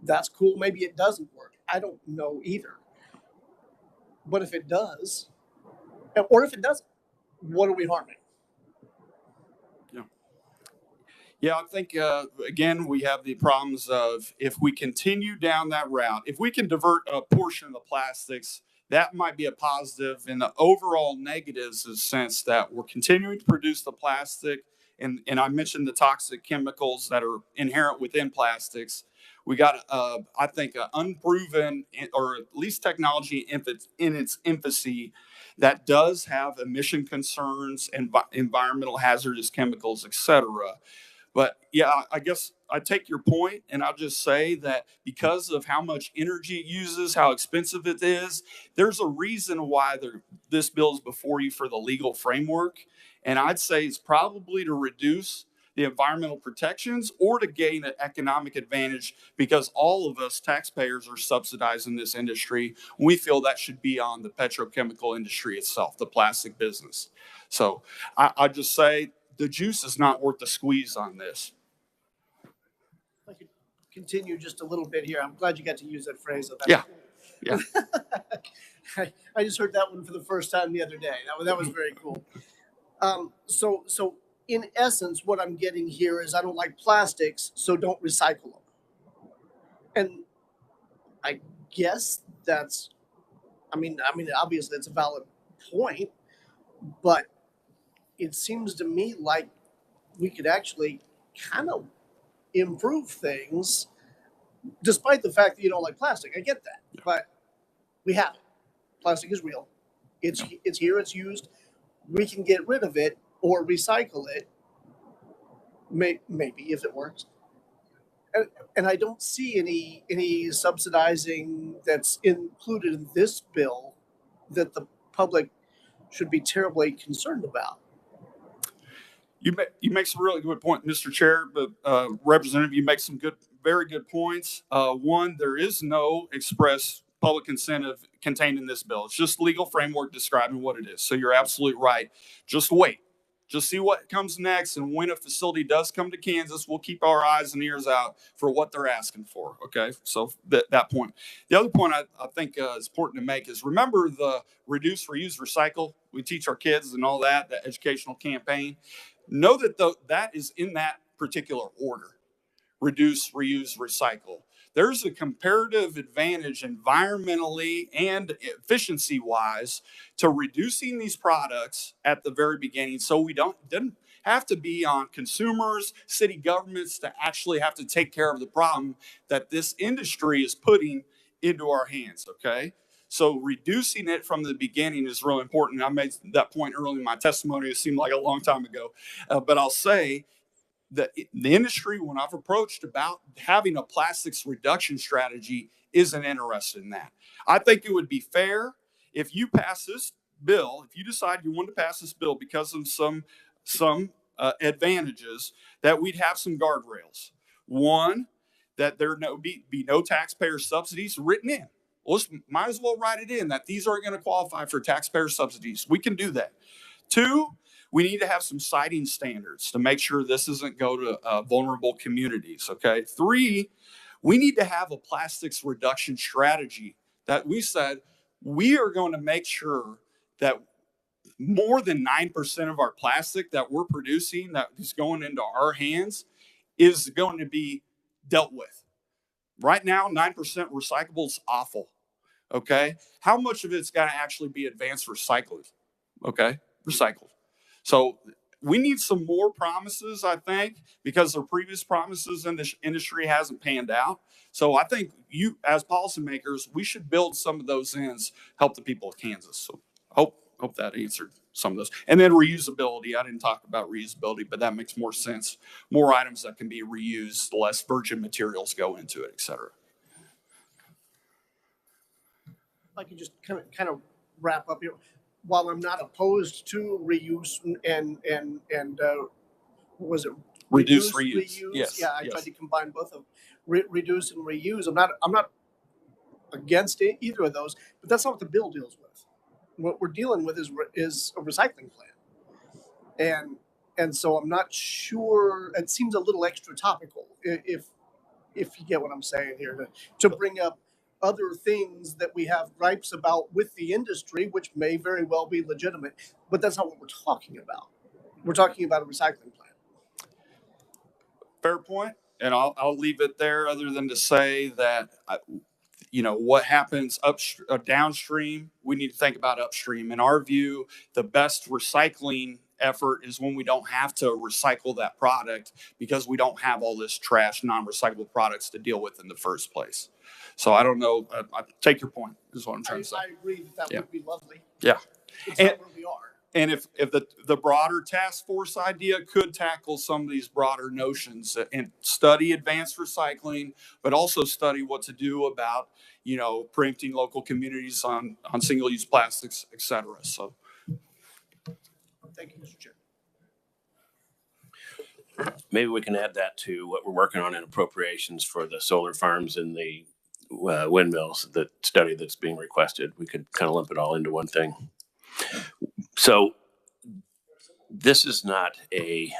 that's cool. Maybe it doesn't work. I don't know either. But if it does, or if it doesn't, what are we harming? Yeah, I think, again, we have the problems of, if we continue down that route, if we can divert a portion of the plastics, that might be a positive. And the overall negatives, in the sense that we're continuing to produce the plastic, and I mentioned the toxic chemicals that are inherent within plastics. We got, I think, an unproven, or at least technology in its infancy, that does have emission concerns and environmental hazardous chemicals, etc. But yeah, I guess I take your point, and I'll just say that because of how much energy it uses, how expensive it is, there's a reason why this bill is before you for the legal framework. And I'd say it's probably to reduce the environmental protections or to gain an economic advantage, because all of us taxpayers are subsidizing this industry. We feel that should be on the petrochemical industry itself, the plastic business. So I just say, the juice is not worth the squeeze on this. If I could continue just a little bit here. I'm glad you got to use that phrase. Yeah. I just heard that one for the first time the other day. That was very cool. So in essence, what I'm getting here is, I don't like plastics, so don't recycle them. And I guess that's, I mean, obviously it's a valid point, but it seems to me like we could actually kind of improve things, despite the fact that you don't like plastic. I get that, but we have it. Plastic is real. It's here. It's used. We can get rid of it or recycle it. Maybe if it works. And I don't see any subsidizing that's included in this bill that the public should be terribly concerned about. You make some really good points, Mr. Chair, but Representative, you make some very good points. One, there is no express public incentive contained in this bill. It's just legal framework describing what it is. So you're absolutely right. Just wait. Just see what comes next, and when a facility does come to Kansas, we'll keep our eyes and ears out for what they're asking for. Okay, so that point. The other point I think is important to make is remember the reduce, reuse, recycle. We teach our kids and all that educational campaign. Know that that is in that particular order: reduce, reuse, recycle. There's a comparative advantage environmentally and efficiency wise to reducing these products at the very beginning, so we didn't have to be on consumers, city governments to actually have to take care of the problem that this industry is putting into our hands. Okay, so reducing it from the beginning is really important. I made that point early in my testimony. It seemed like a long time ago, but I'll say the industry, when I've approached about having a plastics reduction strategy, isn't interested in that. I think it would be fair if you pass this bill, if you decide you want to pass this bill because of some advantages, that we'd have some guardrails. One, that there be no taxpayer subsidies written in. Might as well write it in that these aren't going to qualify for taxpayer subsidies. We can do that. Two, we need to have some siting standards to make sure this doesn't go to vulnerable communities. Okay. Three, we need to have a plastics reduction strategy that we said we are going to make sure that more than 9% of our plastic that we're producing that is going into our hands is going to be dealt with. Right now, 9% recyclable is awful. Okay. How much of it's got to actually be advanced recycled? Okay. Recycled. So we need some more promises, I think, because the previous promises in this industry hasn't panned out. So I think you, as policymakers, we should build some of those ends, help the people of Kansas. So hope that answered some of those. And then reusability. I didn't talk about reusability, but that makes more sense. More items that can be reused, less virgin materials go into it, et cetera. I can just kind of wrap up here. While I'm not opposed to reuse and what was it? Reduce, reuse. Yes. Yeah, I tried to combine both of them. Reduce and reuse. I'm not against either of those, but that's not what the bill deals with. What we're dealing with is a recycling plan, and so I'm not sure. It seems a little extra topical, if you get what I'm saying here, to bring up other things that we have gripes about with the industry, which may very well be legitimate, but that's not what we're talking about. We're talking about a recycling plan. Fair point, and I'll leave it there. Other than to say that, what happens downstream, we need to think about upstream. In our view, the best recycling effort is when we don't have to recycle that product because we don't have all this trash, non-recyclable products to deal with in the first place. So I don't know. I take your point, is what I'm trying to say. I agree that would be lovely. Yeah. It's not where we are. And if the broader task force idea could tackle some of these broader notions and study advanced recycling, but also study what to do about, preempting local communities on single-use plastics, et cetera. So. Thank you, Mr. Chair. Maybe we can add that to what we're working on in appropriations for the solar farms and the windmills, the study that's being requested. We could kind of lump it all into one thing. So this is not a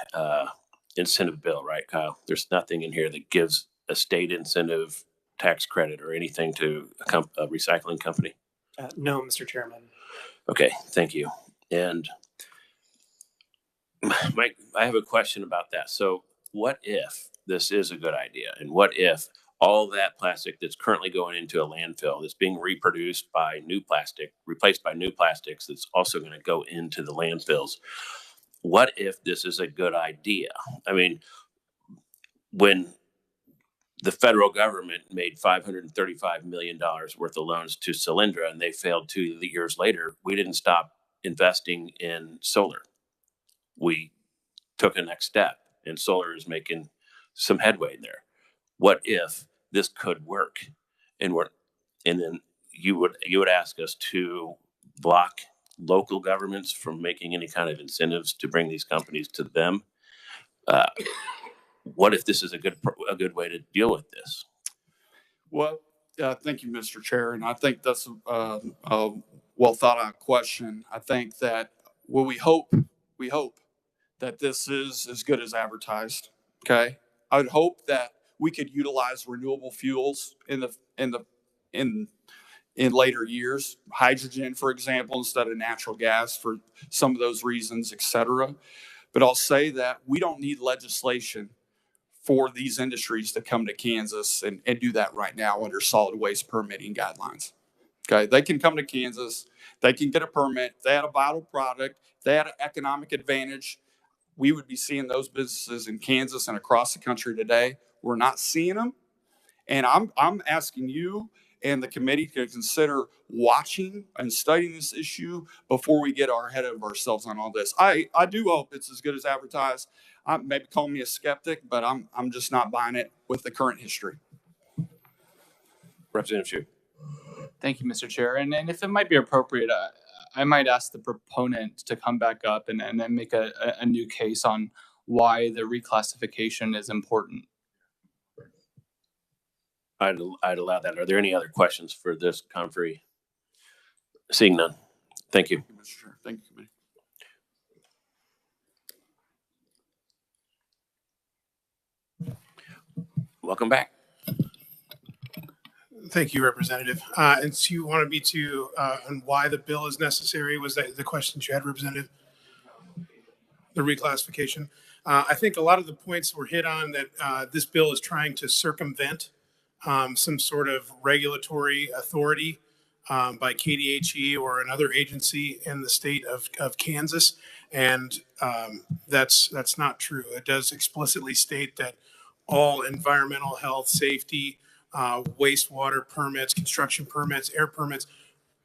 incentive bill, right, Kyle? There's nothing in here that gives a state incentive tax credit or anything to a recycling company. No, Mr. Chairman. Okay, thank you. And Mike, I have a question about that. So what if this is a good idea? And what if all that plastic that's currently going into a landfill that's being reproduced by new plastic, replaced by new plastics that's also going to go into the landfills? What if this is a good idea? I mean, when the federal government made $535 million worth of loans to Solyndra and they failed 2 years later, we didn't stop investing in solar. We took a next step, and solar is making some headway there. What if this could work, and then you would ask us to block local governments from making any kind of incentives to bring these companies to them? What if this is a good way to deal with this? Well, thank you, Mr. Chair, and I think that's a well thought out question. I think that we hope that this is as good as advertised. Okay. I would hope that we could utilize renewable fuels in later years, hydrogen, for example, instead of natural gas for some of those reasons, et cetera. But I'll say that we don't need legislation for these industries to come to Kansas and do that right now under solid waste permitting guidelines. Okay, they can come to Kansas, they can get a permit, they had a vital product, they had an economic advantage. We would be seeing those businesses in Kansas and across the country today. We're not seeing them. And I'm asking you and the committee to consider watching and studying this issue before we get ahead of ourselves on all this. I do hope it's as good as advertised. Maybe call me a skeptic, but I'm just not buying it with the current history. Representative Chu. Thank you, Mr. Chair. And if it might be appropriate, I might ask the proponent to come back up and then make a new case on why the reclassification is important. I'd allow that. Are there any other questions for this conferee? Seeing none. Thank you. Thank you, Mr. Chair. Thank you, committee. Welcome back. Thank you, Representative. And so you wanted me to, on why the bill is necessary, was that the questions you had, Representative? The reclassification. I think a lot of the points were hit on that this bill is trying to circumvent some sort of regulatory authority by KDHE or another agency in the state of Kansas. And that's not true. It does explicitly state that all environmental health, safety, wastewater permits, construction permits, air permits,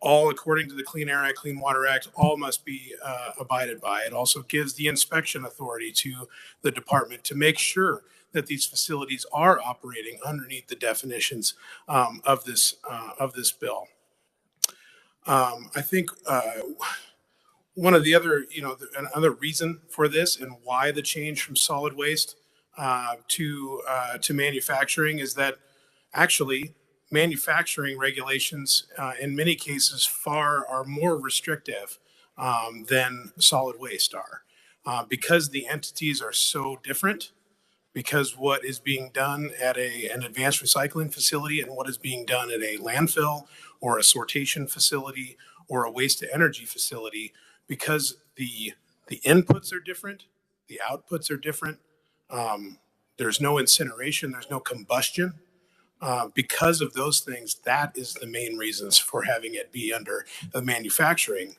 all according to the Clean Air Act, Clean Water Act, all must be abided by. It also gives the inspection authority to the department to make sure that these facilities are operating underneath the definitions of this bill. I think one of the other, another reason for this and why the change from solid waste to manufacturing is that actually manufacturing regulations in many cases are more restrictive than solid waste are because the entities are so different. Because what is being done at an advanced recycling facility and what is being done at a landfill or a sortation facility or a waste to energy facility, because the inputs are different, the outputs are different. There's no incineration, there's no combustion. Because of those things, that is the main reasons for having it be under the manufacturing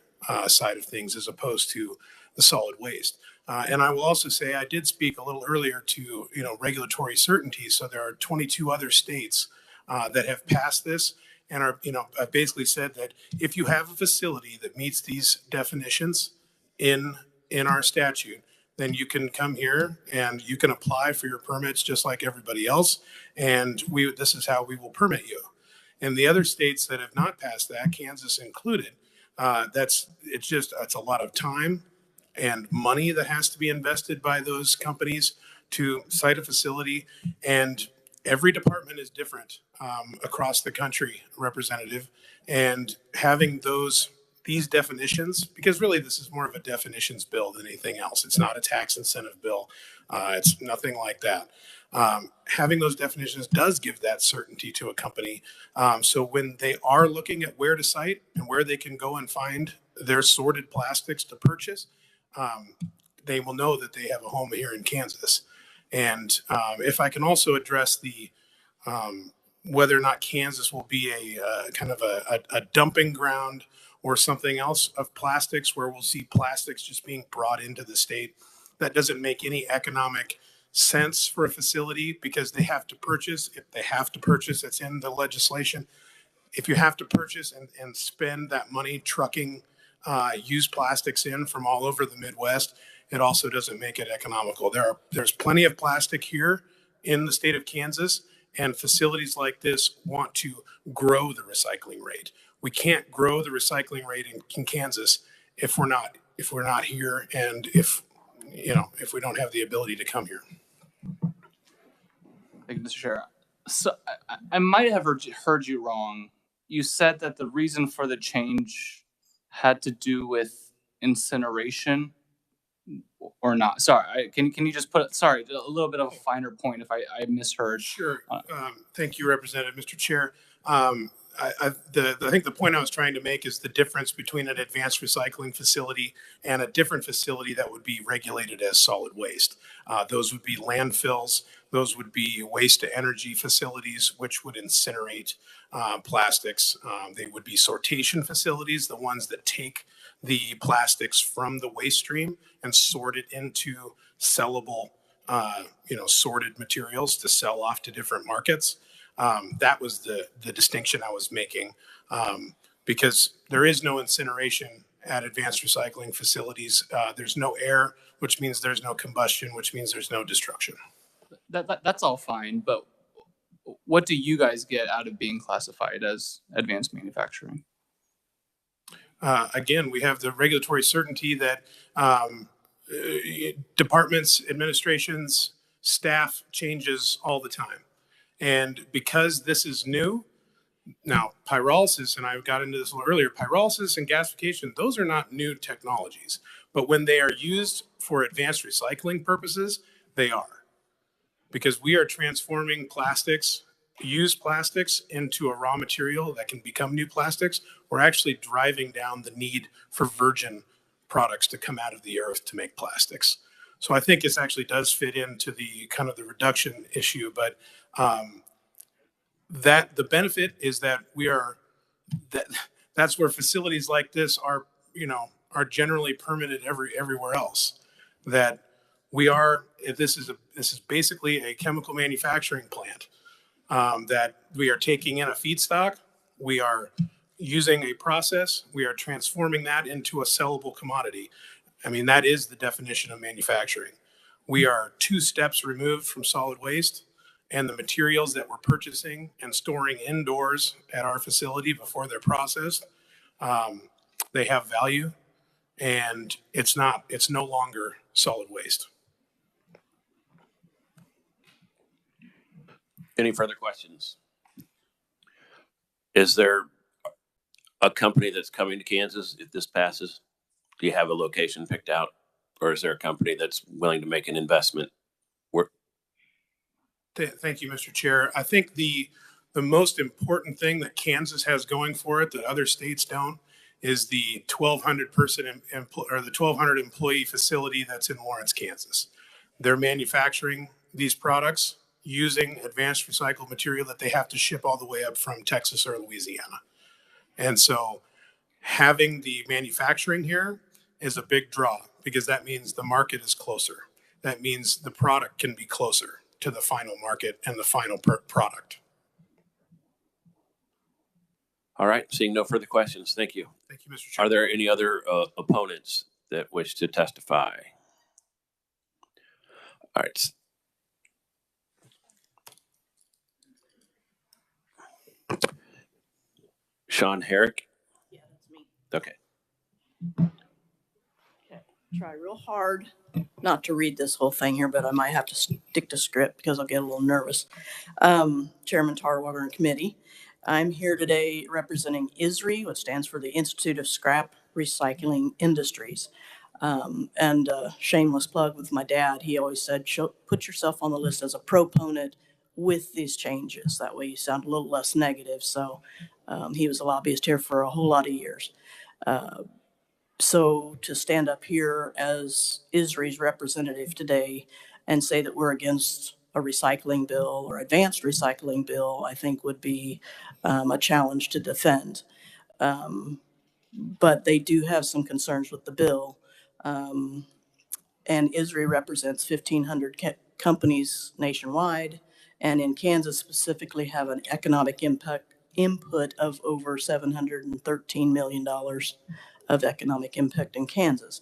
side of things as opposed to the solid waste. And I will also say I did speak a little earlier to regulatory certainty. So there are 22 other states that have passed this and are I've basically said that if you have a facility that meets these definitions in our statute, then you can come here and you can apply for your permits just like everybody else. And this is how we will permit you. And the other states that have not passed that, Kansas included, it's a lot of time and money that has to be invested by those companies to site a facility. And every department is different across the country, Representative. And having these definitions, because really this is more of a definitions bill than anything else. It's not a tax incentive bill. It's nothing like that. Having those definitions does give that certainty to a company. So when they are looking at where to site and where they can go and find their sorted plastics to purchase, they will know that they have a home here in Kansas. And if I can also address the whether or not Kansas will be a kind of a dumping ground or something else of plastics where we'll see plastics just being brought into the state, that doesn't make any economic sense for a facility because they have to purchase. If they have to purchase, it's in the legislation. If you have to purchase and spend that money trucking used plastics in from all over the Midwest, it also doesn't make it economical. There's plenty of plastic here in the state of Kansas, and facilities like this want to grow the recycling rate. We can't grow the recycling rate in Kansas if we're not here, and if we don't have the ability to come here. Thank you, Mr. Chair. So I might have heard you wrong. You said that the reason for the change had to do with incineration. or not? Sorry, can you just put, sorry, a little bit of a finer point if I misheard. Sure. Uh, Thank you, Representative, Mr. Chair. I think the point I was trying to make is the difference between an advanced recycling facility and a different facility that would be regulated as solid waste. Those would be landfills. Those would be waste to energy facilities, which would incinerate plastics. They would be sortation facilities, the ones that take the plastics from the waste stream and sort it into sellable, sorted materials to sell off to different markets. That was the distinction I was making, because there is no incineration at advanced recycling facilities. There's no air, which means there's no combustion, which means there's no destruction. that's all fine, but what do you guys get out of being classified as advanced manufacturing? Again, we have the regulatory certainty that departments, administrations, staff changes all the time. And because this is new, now pyrolysis, and I got into this a little earlier, pyrolysis and gasification, those are not new technologies. But when they are used for advanced recycling purposes, they are. Because we are transforming plastics, used plastics, into a raw material that can become new plastics. We're actually driving down the need for virgin products to come out of the earth to make plastics. So I think this actually does fit into the kind of the reduction issue, but that the benefit is that that's where facilities like this are generally permitted everywhere else. That this is basically a chemical manufacturing plant, that we are taking in a feedstock, we are using a process, we are transforming that into a sellable commodity. I mean, that is the definition of manufacturing. We are 2 steps removed from solid waste, and the materials that we're purchasing and storing indoors at our facility before they're processed, they have value, and it's no longer solid waste. Any further questions? Is there a company that's coming to Kansas if this passes? Do you have a location picked out, or is there a company that's willing to make an investment? Thank you, Mr. Chair. I think the most important thing that Kansas has going for it that other states don't is the 1,200 employee facility that's in Lawrence, Kansas. They're manufacturing these products using advanced recycled material that they have to ship all the way up from Texas or Louisiana. And so having the manufacturing here is a big draw, because that means the market is closer. That means the product can be closer to the final market and the final product. All right, seeing no further questions, thank you. Thank you, Mr. Chair. Are there any other opponents that wish to testify? All right. Sean Herrick? Yeah, that's me. Okay. Okay. Try real hard not to read this whole thing here, but I might have to stick to script because I'll get a little nervous. Chairman Tarwater and committee, I'm here today representing ISRI, which stands for the Institute of Scrap Recycling Industries. And shameless plug with my dad, he always said, put yourself on the list as a proponent with these changes. That way you sound a little less negative. So he was a lobbyist here for a whole lot of years. So to stand up here as ISRI's representative today and say that we're against a recycling bill or advanced recycling bill, I think would be a challenge to defend. But they do have some concerns with the bill. And ISRI represents 1,500 companies nationwide, and in Kansas specifically have an economic input of over $713 million of economic impact in Kansas.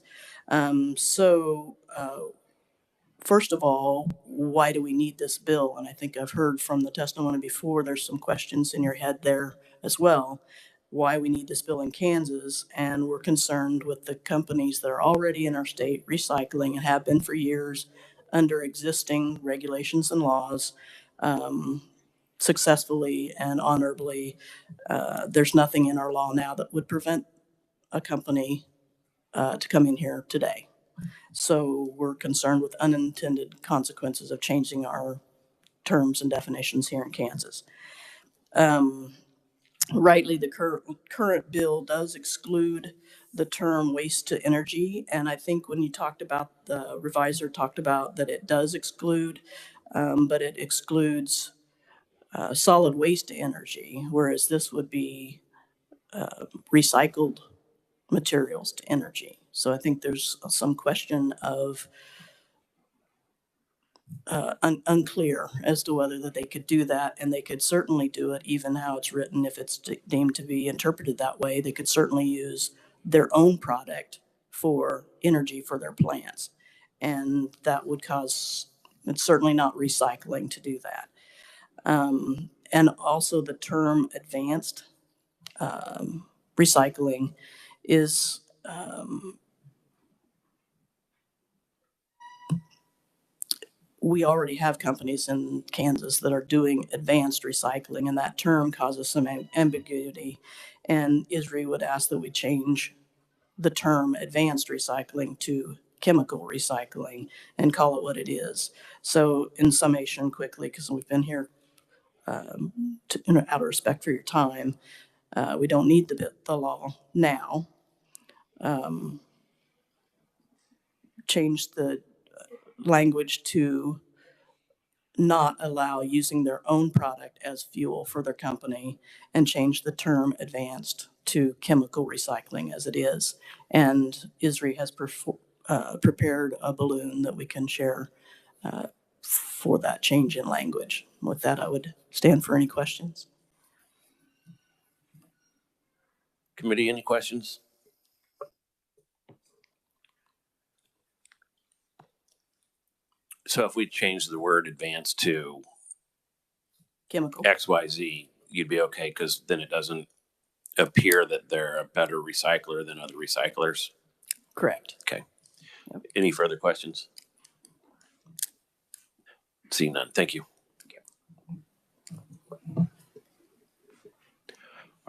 First of all, why do we need this bill? And I think I've heard from the testimony before, there's some questions in your head there as well. Why we need this bill in Kansas, and we're concerned with the companies that are already in our state recycling and have been for years under existing regulations and laws, successfully and honorably. There's nothing in our law now that would prevent a company to come in here today. So we're concerned with unintended consequences of changing our terms and definitions here in Kansas. Rightly, the current bill does exclude the term waste to energy. And I think when you talked about, the revisor talked about that it does exclude, but it excludes solid waste to energy, whereas this would be recycled materials to energy. So I think there's some question of unclear as to whether that they could do that, and they could certainly do it even how it's written. If it's deemed to be interpreted that way, they could certainly use their own product for energy for their plants, and that would cause, it's certainly not recycling to do that. And also the term advanced recycling is we already have companies in Kansas that are doing advanced recycling, and that term causes some ambiguity. And ISRI would ask that we change the term advanced recycling to chemical recycling and call it what it is. So in summation, quickly, because we've been here out of respect for your time, we don't need the law now. Change the language to not allow using their own product as fuel for their company, and change the term advanced to chemical recycling as it is. And ISRI has prepared a balloon that we can share for that change in language. With that, I would stand for any questions. Committee, any questions? So if we change the word advanced to Chemical. XYZ, you'd be okay because then it doesn't appear that they're a better recycler than other recyclers. Correct. Okay. Yep. Any further questions? Seeing none. Thank you.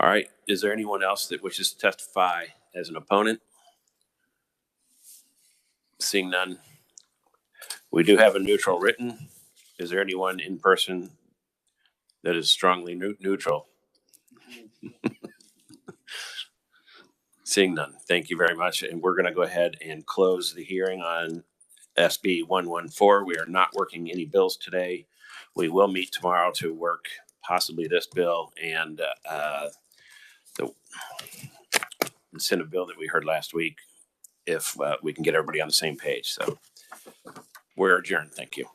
All right. Is there anyone else that wishes to testify as an opponent? Seeing none. We do have a neutral written. Is there anyone in person that is strongly neutral? Seeing none. Thank you very much. And we're going to go ahead and close the hearing on SB 114. We are not working any bills today. We will meet tomorrow to work possibly this bill and the incentive bill that we heard last week, if we can get everybody on the same page. So we're adjourned. Thank you.